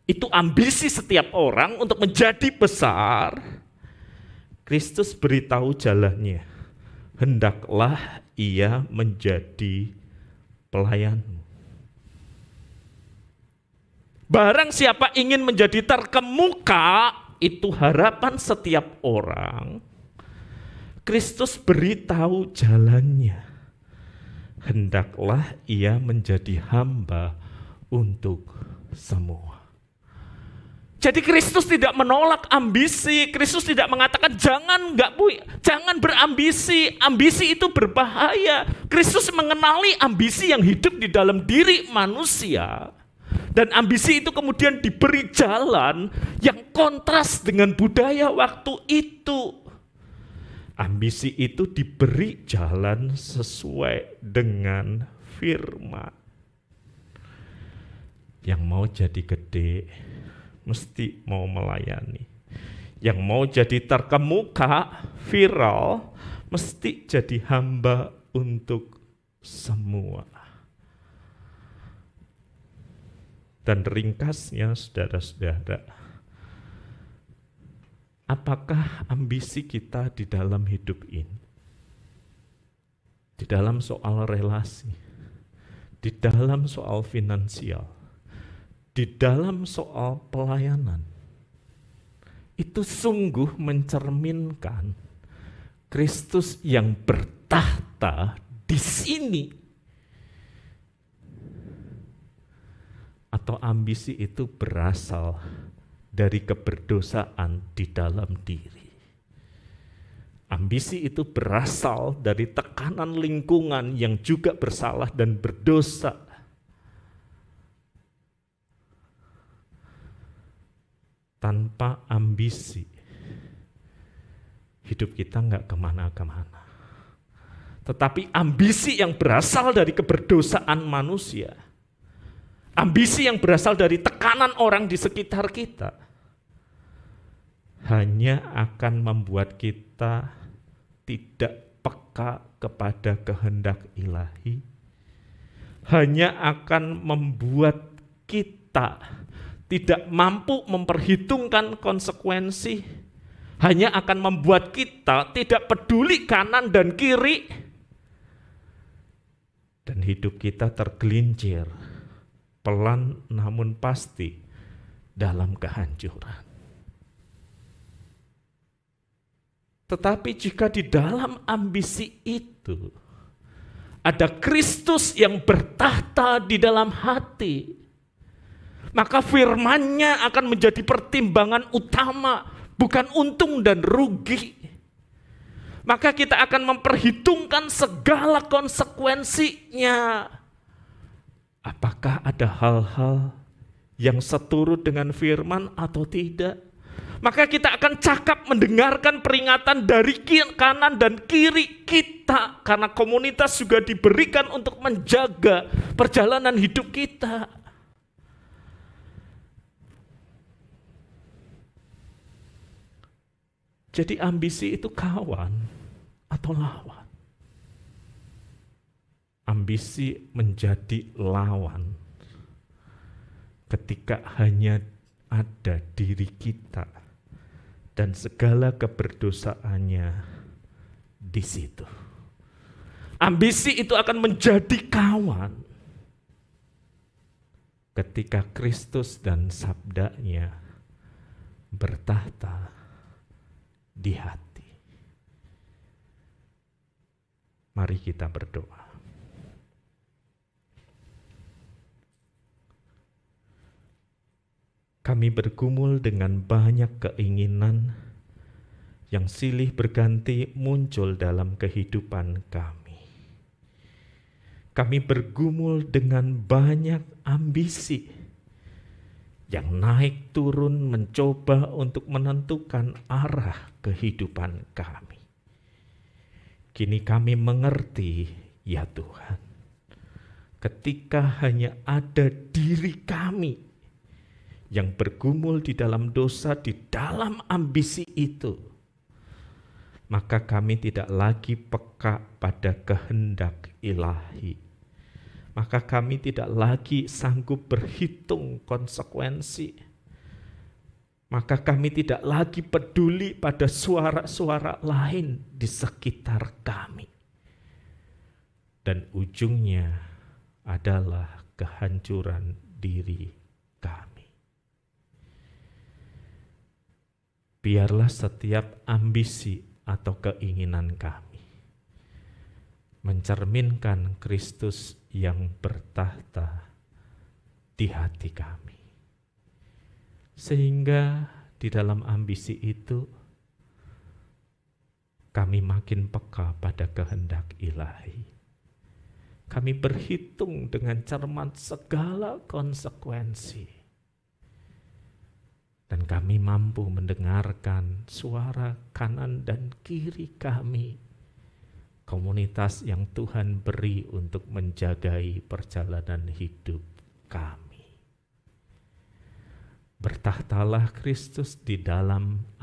itu ambisi setiap orang untuk menjadi besar. Kristus beritahu jalannya. Hendaklah ia menjadi pelayanmu. Barang siapa ingin menjadi terkemuka, itu harapan setiap orang. Kristus beritahu jalannya. Hendaklah ia menjadi hamba untuk semua. Jadi Kristus tidak menolak ambisi. Kristus tidak mengatakan jangan berambisi. Ambisi itu berbahaya. Kristus mengenali ambisi yang hidup di dalam diri manusia. Dan ambisi itu kemudian diberi jalan yang kontras dengan budaya waktu itu. Ambisi itu diberi jalan sesuai dengan firman. Yang mau jadi gede mesti mau melayani. Yang mau jadi terkemuka, viral, mesti jadi hamba untuk semua. Dan ringkasnya, saudara-saudara, apakah ambisi kita di dalam hidup ini? Di dalam soal relasi, di dalam soal finansial, di dalam soal pelayanan, itu sungguh mencerminkan Kristus yang bertahta di sini. Atau ambisi itu berasal dari keberdosaan di dalam diri. Ambisi itu berasal dari tekanan lingkungan yang juga bersalah dan berdosa. Tanpa ambisi, hidup kita nggak kemana-kemana. Tetapi ambisi yang berasal dari keberdosaan manusia, ambisi yang berasal dari tekanan orang di sekitar kita, hanya akan membuat kita tidak peka kepada kehendak ilahi, hanya akan membuat kita tidak mampu memperhitungkan konsekuensi, hanya akan membuat kita tidak peduli kanan dan kiri, dan hidup kita tergelincir pelan namun pasti dalam kehancuran. Tetapi jika di dalam ambisi itu ada Kristus yang bertahta di dalam hati, maka firman-Nya akan menjadi pertimbangan utama, bukan untung dan rugi. Maka kita akan memperhitungkan segala konsekuensinya. Apakah ada hal-hal yang seturut dengan firman atau tidak? Maka kita akan cakap mendengarkan peringatan dari kanan dan kiri kita, karena komunitas juga diberikan untuk menjaga perjalanan hidup kita. Jadi ambisi itu kawan atau lawan? Ambisi menjadi lawan ketika hanya ada diri kita dan segala keberdosaannya di situ. Ambisi itu akan menjadi kawan ketika Kristus dan sabdanya bertahta di hati. Mari kita berdoa. Kami bergumul dengan banyak keinginan yang silih berganti muncul dalam kehidupan kami. Kami bergumul dengan banyak ambisi yang naik turun mencoba untuk menentukan arah kehidupan kami. Kini kami mengerti, ya Tuhan, ketika hanya ada diri kami yang bergumul di dalam dosa, di dalam ambisi itu, maka kami tidak lagi peka pada kehendak ilahi. Maka kami tidak lagi sanggup berhitung konsekuensi. Maka kami tidak lagi peduli pada suara-suara lain di sekitar kami. Dan ujungnya adalah kehancuran diri kami. Biarlah setiap ambisi atau keinginan kami mencerminkan Kristus yang bertahta di hati kami. Sehingga di dalam ambisi itu kami makin peka pada kehendak ilahi. Kami berhitung dengan cermat segala konsekuensi. Dan kami mampu mendengarkan suara kanan dan kiri kami, komunitas yang Tuhan beri untuk menjagai perjalanan hidup kami. Bertahtalah Kristus di dalam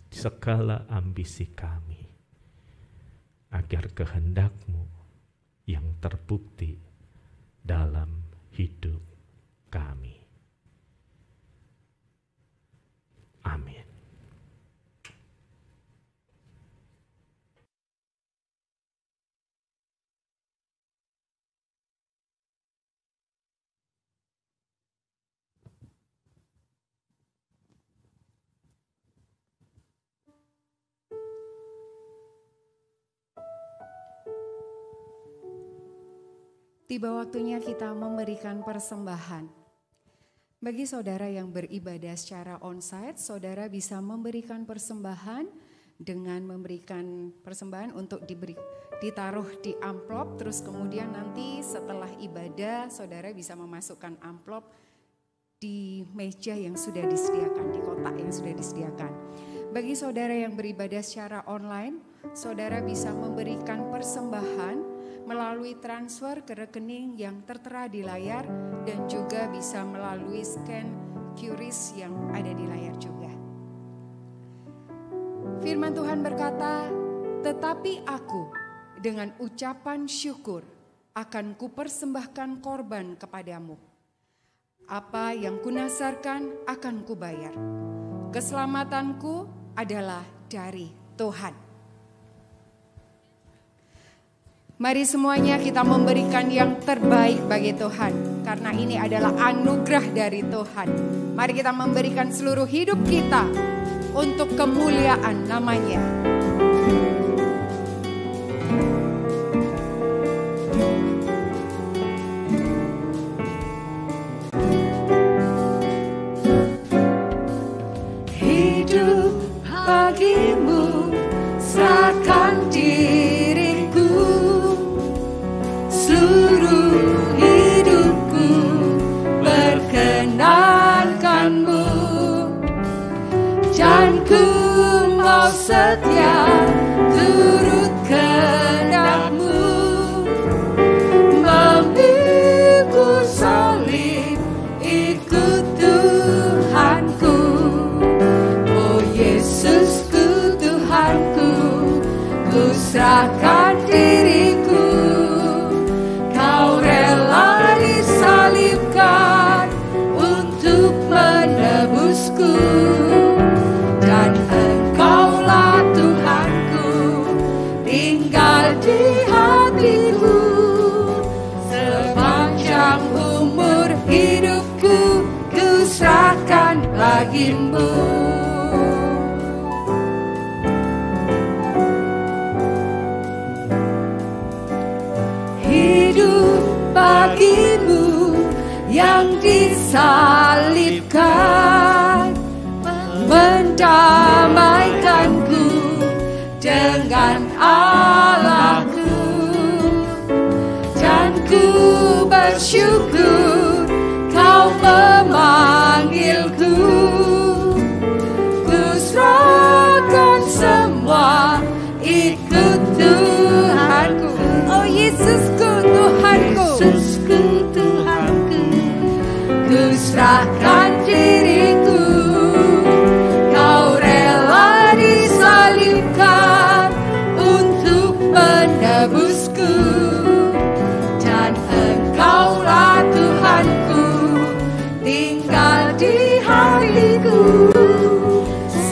segala ambisi kami, agar kehendak-Mu yang terbukti dalam hidup kami. Amin. Tiba waktunya kita memberikan persembahan. Bagi saudara yang beribadah secara onsite, saudara bisa memberikan persembahan dengan memberikan persembahan untuk ditaruh di amplop, terus kemudian nanti setelah ibadah saudara bisa memasukkan amplop di meja yang sudah disediakan, di kotak yang sudah disediakan. Bagi saudara yang beribadah secara online, saudara bisa memberikan persembahan melalui transfer ke rekening yang tertera di layar dan juga bisa melalui scan QRIS yang ada di layar juga. Firman Tuhan berkata, "Tetapi aku dengan ucapan syukur akan kupersembahkan korban kepadamu. Apa yang kunasarkan akan kubayar. Keselamatanku adalah dari Tuhan." Mari semuanya kita memberikan yang terbaik bagi Tuhan, karena ini adalah anugerah dari Tuhan. Mari kita memberikan seluruh hidup kita untuk kemuliaan namanya. Hidup bagimu serahkan diriku, seluruh hidupku berkenankanmu, dan ku mau setia turut kehendakmu, memikul salib ikut Tuhanku. Oh Yesusku Tuhanku, ku serahkan diriku. Kau rela disalibkan untuk menebusku, dan Engkaulah Tuhanku, tinggal di hatiku. Sepanjang umur hidupku, ku serahkan bagimu. Hidup bagimu yang disalibkan, mendamaikanku dengan Allahku, dan ku bersyukur kau memanggilku. Ku serahkan semua ikut Tuhanku. Oh Yesusku Tuhanku, Yesusku Tuhanku, ku serahkan diriku. Kau rela disalibkan untuk menebusku, dan Engkaulah Tuhanku, tinggal di hatiku.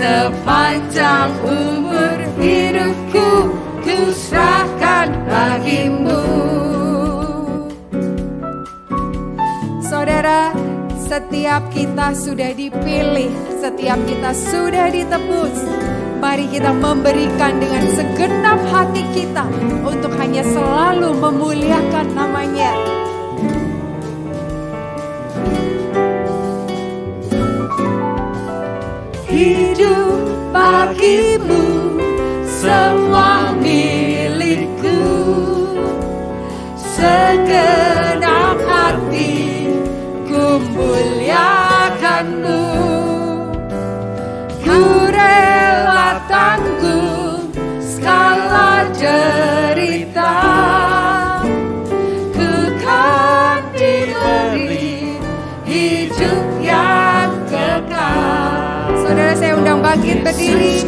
Sepanjang umur hidupku, ku serahkan bagimu. Saudara, setiap kita sudah dipilih, setiap kita sudah ditebus. Mari kita memberikan dengan segenap hati kita untuk hanya selalu memuliakan namanya. bagimu semua milikku, segenap hati ku muliakanmu. Ku rela tanggung segala derita, ku kan diberi hidup yang kekal. Saudara, saya undang bangkit berdiri.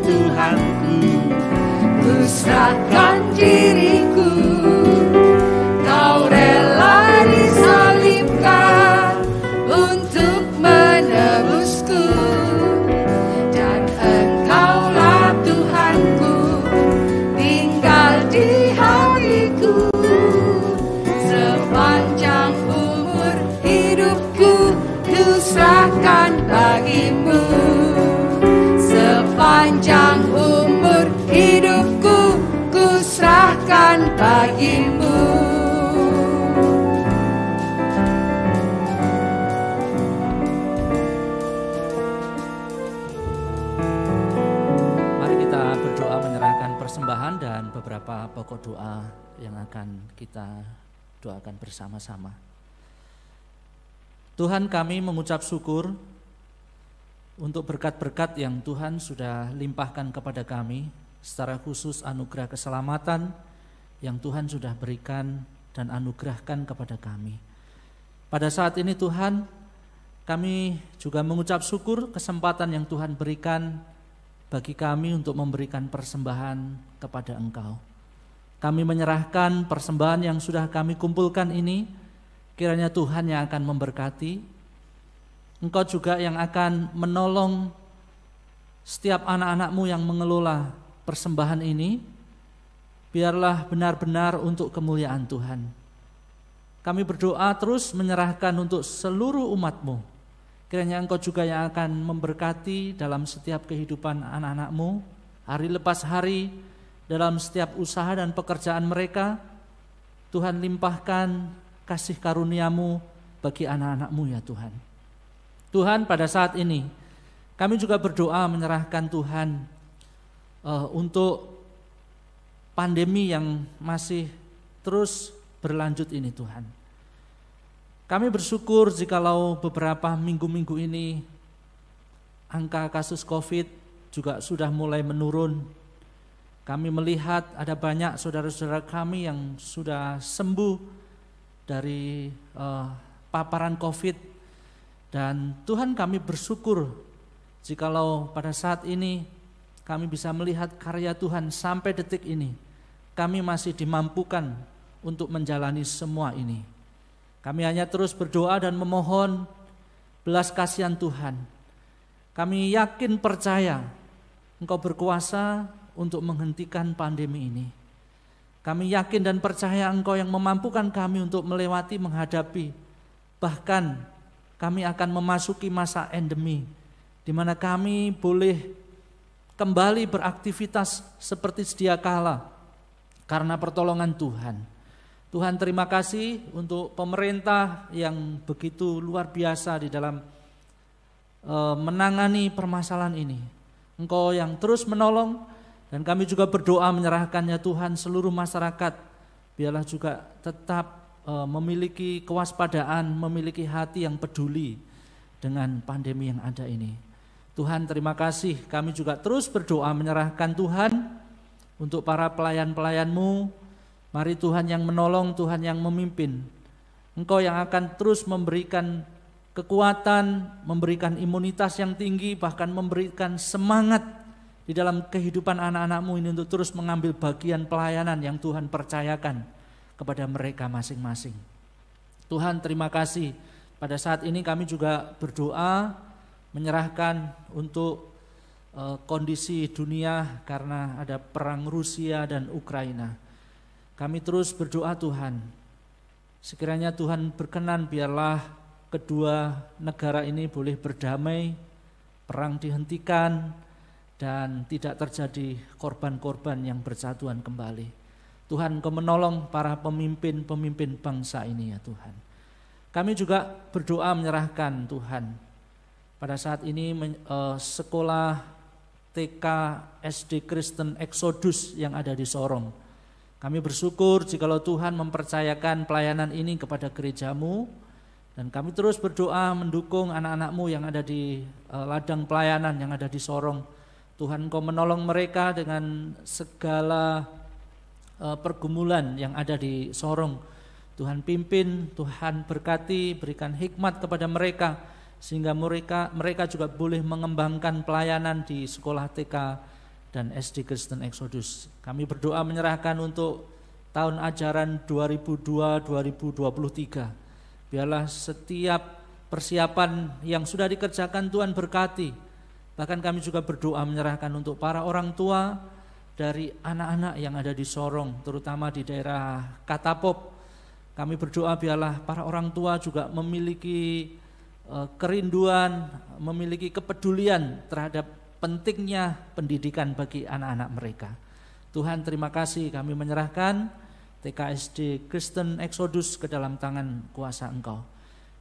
Tuhanku, Ku serahkan diriku, Kau rela disalibkan untuk menebusku, dan Engkaulah Tuhanku, tinggal di hatiku. Sepanjang umur hidupku, ku serahkan bagimu. Sepanjang umur hidupku, ku serahkan bagimu. Mari kita berdoa menyerahkan persembahan dan beberapa pokok doa yang akan kita doakan bersama-sama. Tuhan, kami mengucap syukur untuk berkat-berkat yang Tuhan sudah limpahkan kepada kami, secara khusus anugerah keselamatan yang Tuhan sudah berikan dan anugerahkan kepada kami. Pada saat ini Tuhan, kami juga mengucap syukur kesempatan yang Tuhan berikan bagi kami untuk memberikan persembahan kepada Engkau. Kami menyerahkan persembahan yang sudah kami kumpulkan ini, kiranya Tuhan yang akan memberkati. Engkau juga yang akan menolong setiap anak-anak-Mu yang mengelola persembahan ini, biarlah benar-benar untuk kemuliaan Tuhan. Kami berdoa terus menyerahkan untuk seluruh umat-Mu. Kiranya Engkau juga yang akan memberkati dalam setiap kehidupan anak-anak-Mu, hari lepas hari, dalam setiap usaha dan pekerjaan mereka. Tuhan, limpahkan kasih karunia-Mu bagi anak-anak-Mu ya Tuhan. Tuhan, pada saat ini kami juga berdoa menyerahkan Tuhan untuk pandemi yang masih terus berlanjut ini Tuhan. Kami bersyukur jikalau beberapa minggu-minggu ini angka kasus COVID juga sudah mulai menurun. Kami melihat ada banyak saudara-saudara kami yang sudah sembuh dari paparan COVID. Dan Tuhan, kami bersyukur jikalau pada saat ini kami bisa melihat karya Tuhan sampai detik ini. Kami masih dimampukan untuk menjalani semua ini. Kami hanya terus berdoa dan memohon belas kasihan Tuhan. Kami yakin percaya Engkau berkuasa untuk menghentikan pandemi ini. Kami yakin dan percaya Engkau yang memampukan kami untuk melewati, menghadapi, bahkan kami akan memasuki masa endemi, di mana kami boleh kembali beraktivitas seperti sedia kala karena pertolongan Tuhan. Tuhan, terima kasih untuk pemerintah yang begitu luar biasa di dalam menangani permasalahan ini. Engkau yang terus menolong, dan kami juga berdoa menyerahkannya Tuhan seluruh masyarakat, biarlah juga tetap memiliki kewaspadaan, memiliki hati yang peduli dengan pandemi yang ada ini. Tuhan, terima kasih. Kami juga terus berdoa menyerahkan Tuhan untuk para pelayan-pelayan-Mu. Mari Tuhan yang menolong, Tuhan yang memimpin. Engkau yang akan terus memberikan kekuatan, memberikan imunitas yang tinggi, bahkan memberikan semangat di dalam kehidupan anak-anak-Mu ini untuk terus mengambil bagian pelayanan yang Tuhan percayakan kepada mereka masing-masing. Tuhan, terima kasih. Pada saat ini kami juga berdoa menyerahkan untuk kondisi dunia karena ada perang Rusia dan Ukraina. Kami terus berdoa Tuhan, sekiranya Tuhan berkenan biarlah kedua negara ini boleh berdamai, perang dihentikan, dan tidak terjadi korban-korban yang berjatuhan kembali. Tuhan, Engkau menolong para pemimpin-pemimpin bangsa ini ya Tuhan. Kami juga berdoa menyerahkan Tuhan. Pada saat ini sekolah TK SD Kristen Exodus yang ada di Sorong. Kami bersyukur jikalau Tuhan mempercayakan pelayanan ini kepada gerejamu, dan kami terus berdoa mendukung anak-anakmu yang ada di ladang pelayanan yang ada di Sorong. Tuhan Engkau menolong mereka dengan segala pergumulan yang ada di Sorong. Tuhan pimpin, Tuhan berkati, berikan hikmat kepada mereka, sehingga mereka juga boleh mengembangkan pelayanan di sekolah TK dan SD Kristen Exodus. Kami berdoa menyerahkan untuk tahun ajaran 2002-2023. Biarlah setiap persiapan yang sudah dikerjakan Tuhan berkati. Bahkan kami juga berdoa menyerahkan untuk para orang tua dari anak-anak yang ada di Sorong, terutama di daerah Katapop. Kami berdoa biarlah para orang tua juga memiliki kerinduan, memiliki kepedulian terhadap pentingnya pendidikan bagi anak-anak mereka. Tuhan, terima kasih, kami menyerahkan TKSD Kristen Exodus ke dalam tangan kuasa Engkau.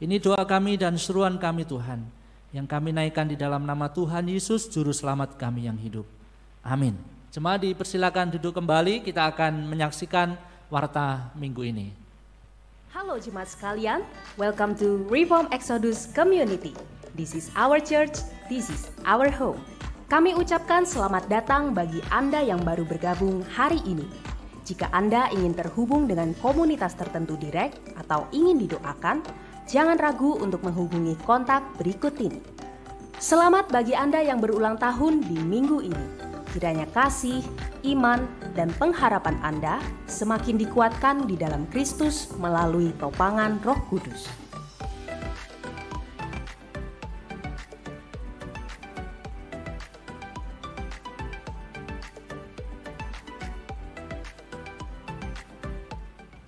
Ini doa kami dan seruan kami Tuhan, yang kami naikkan di dalam nama Tuhan Yesus, Juru Selamat kami yang hidup. Amin. Jemaat dipersilakan duduk kembali, kita akan menyaksikan warta minggu ini. Halo jemaat sekalian, welcome to Reform Exodus Community. This is our church, this is our home. Kami ucapkan selamat datang bagi Anda yang baru bergabung hari ini. Jika Anda ingin terhubung dengan komunitas tertentu direct atau ingin didoakan, jangan ragu untuk menghubungi kontak berikut ini. Selamat bagi Anda yang berulang tahun di minggu ini. Kiranya kasih, iman, dan pengharapan Anda semakin dikuatkan di dalam Kristus melalui topangan Roh Kudus.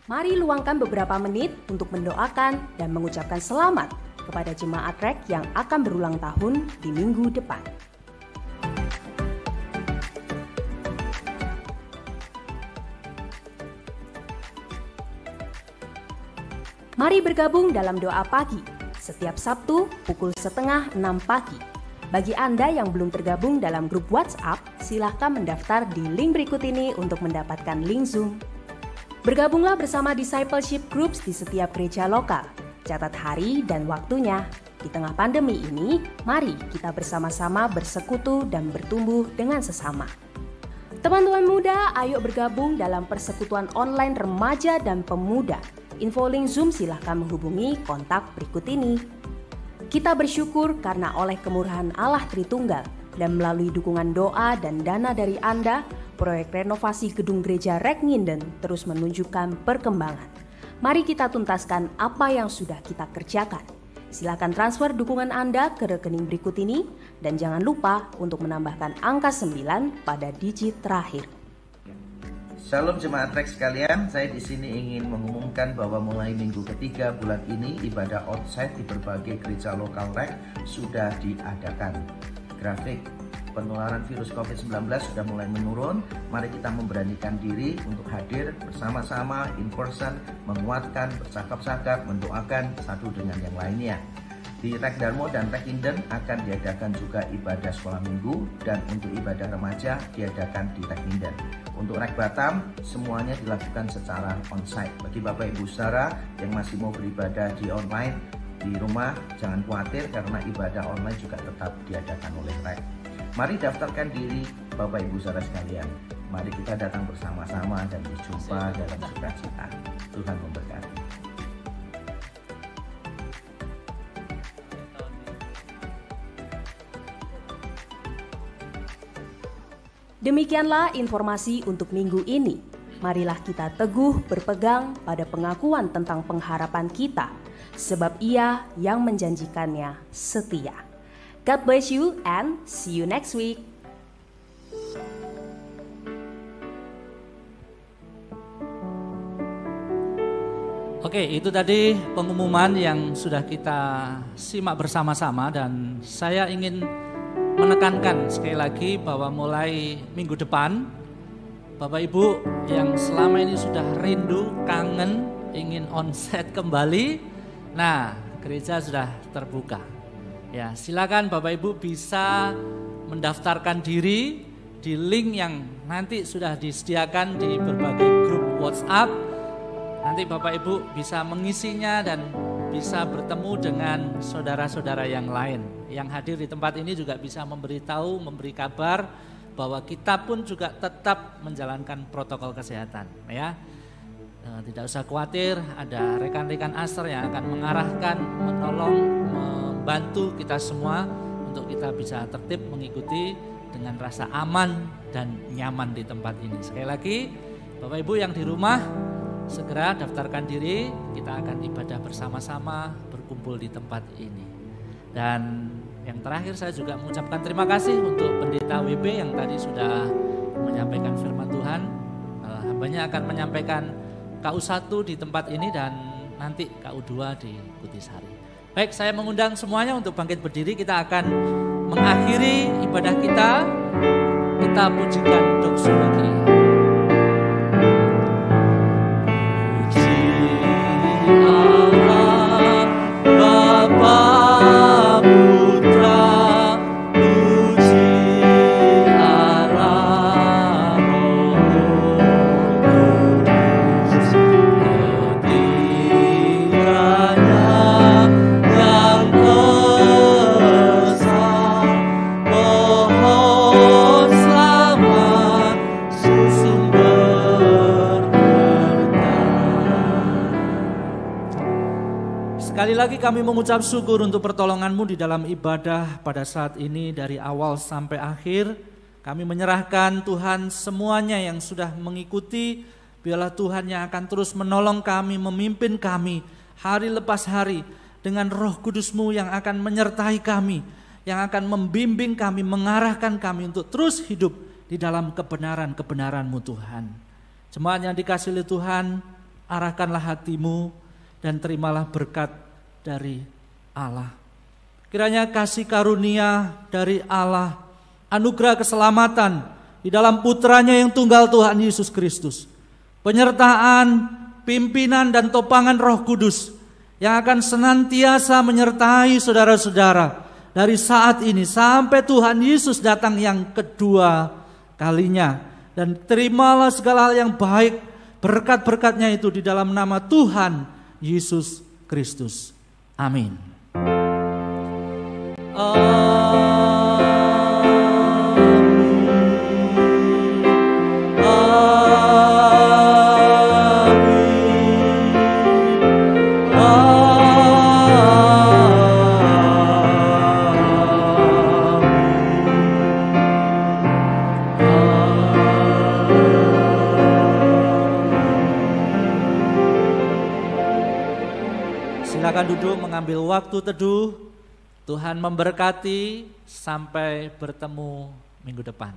Mari luangkan beberapa menit untuk mendoakan dan mengucapkan selamat kepada jemaat REK yang akan berulang tahun di minggu depan. Mari bergabung dalam doa pagi, setiap Sabtu pukul 5:30 pagi. Bagi Anda yang belum tergabung dalam grup WhatsApp, silahkan mendaftar di link berikut ini untuk mendapatkan link Zoom. Bergabunglah bersama discipleship groups di setiap gereja lokal. Catat hari dan waktunya. Di tengah pandemi ini, mari kita bersama-sama bersekutu dan bertumbuh dengan sesama. Teman-teman muda, ayo bergabung dalam persekutuan online remaja dan pemuda. Info link Zoom silahkan menghubungi kontak berikut ini. Kita bersyukur karena oleh kemurahan Allah Tritunggal dan melalui dukungan doa dan dana dari Anda, proyek renovasi gedung gereja REK Nginden terus menunjukkan perkembangan. Mari kita tuntaskan apa yang sudah kita kerjakan. Silakan transfer dukungan Anda ke rekening berikut ini dan jangan lupa untuk menambahkan angka 9 pada digit terakhir. Shalom jemaat REK sekalian, saya di sini ingin mengumumkan bahwa mulai minggu ketiga bulan ini ibadah outside di berbagai gereja lokal REK sudah diadakan. Grafik penularan virus COVID-19 sudah mulai menurun. Mari kita memberanikan diri untuk hadir bersama-sama in person, menguatkan, bercakap-cakap, mendoakan satu dengan yang lainnya. Di REK Darmo dan REK Nginden akan diadakan juga ibadah sekolah minggu, dan untuk ibadah remaja diadakan di REK Nginden. Untuk REK Batam semuanya dilakukan secara onsite. Bagi Bapak Ibu Saudara yang masih mau beribadah di online di rumah, jangan khawatir karena ibadah online juga tetap diadakan oleh REK. Mari daftarkan diri Bapak Ibu Saudara sekalian. Mari kita datang bersama-sama dan berjumpa dalam sukacita. Tuhan memberkati. Demikianlah informasi untuk minggu ini. Marilah kita teguh berpegang pada pengakuan tentang pengharapan kita, sebab Ia yang menjanjikannya setia. God bless you and see you next week. Oke, itu tadi pengumuman yang sudah kita simak bersama-sama, dan saya ingin menekankan sekali lagi bahwa mulai minggu depan, Bapak Ibu yang selama ini sudah rindu, kangen, ingin onsite kembali, nah gereja sudah terbuka. Ya, silakan Bapak Ibu bisa mendaftarkan diri di link yang nanti sudah disediakan di berbagai grup WhatsApp. Nanti Bapak Ibu bisa mengisinya dan bisa bertemu dengan saudara-saudara yang lain. Yang hadir di tempat ini juga bisa memberitahu, memberi kabar bahwa kita pun juga tetap menjalankan protokol kesehatan, ya. Tidak usah khawatir, ada rekan-rekan ASR yang akan mengarahkan, menolong, membantu kita semua untuk kita bisa tertib mengikuti dengan rasa aman dan nyaman di tempat ini. Sekali lagi, Bapak Ibu yang di rumah, segera daftarkan diri, kita akan ibadah bersama-sama berkumpul di tempat ini. Dan yang terakhir saya juga mengucapkan terima kasih untuk Pendeta WB yang tadi sudah menyampaikan firman Tuhan. Hambanya akan menyampaikan KU1 di tempat ini dan nanti KU2 di Kutisari. Baik, saya mengundang semuanya untuk bangkit berdiri. Kita akan mengakhiri ibadah kita. Kita pujikan doksologi. Puji Allah Bapa Putra, puji Allah Roh Kudus, ketiganya yang esa, pohon selamat sumber berkah. Sekali lagi kami mengucap syukur untuk pertolongan-Mu di dalam ibadah pada saat ini dari awal sampai akhir. Kami menyerahkan Tuhan semuanya yang sudah mengikuti. Biarlah Tuhan yang akan terus menolong kami, memimpin kami hari lepas hari dengan Roh Kudus-Mu yang akan menyertai kami, yang akan membimbing kami, mengarahkan kami untuk terus hidup di dalam kebenaran-kebenaran-Mu Tuhan. Jemaat yang dikasihi oleh Tuhan, arahkanlah hatimu dan terimalah berkat dari Allah. Kiranya kasih karunia dari Allah, anugerah keselamatan di dalam putranya yang tunggal Tuhan Yesus Kristus, penyertaan, pimpinan dan topangan Roh Kudus yang akan senantiasa menyertai saudara-saudara dari saat ini sampai Tuhan Yesus datang yang kedua kalinya. Dan terimalah segala hal yang baik, berkat-berkatnya itu di dalam nama Tuhan Yesus Kristus. Amin. Silakan duduk mengambil waktu teduh. Tuhan memberkati, sampai bertemu minggu depan.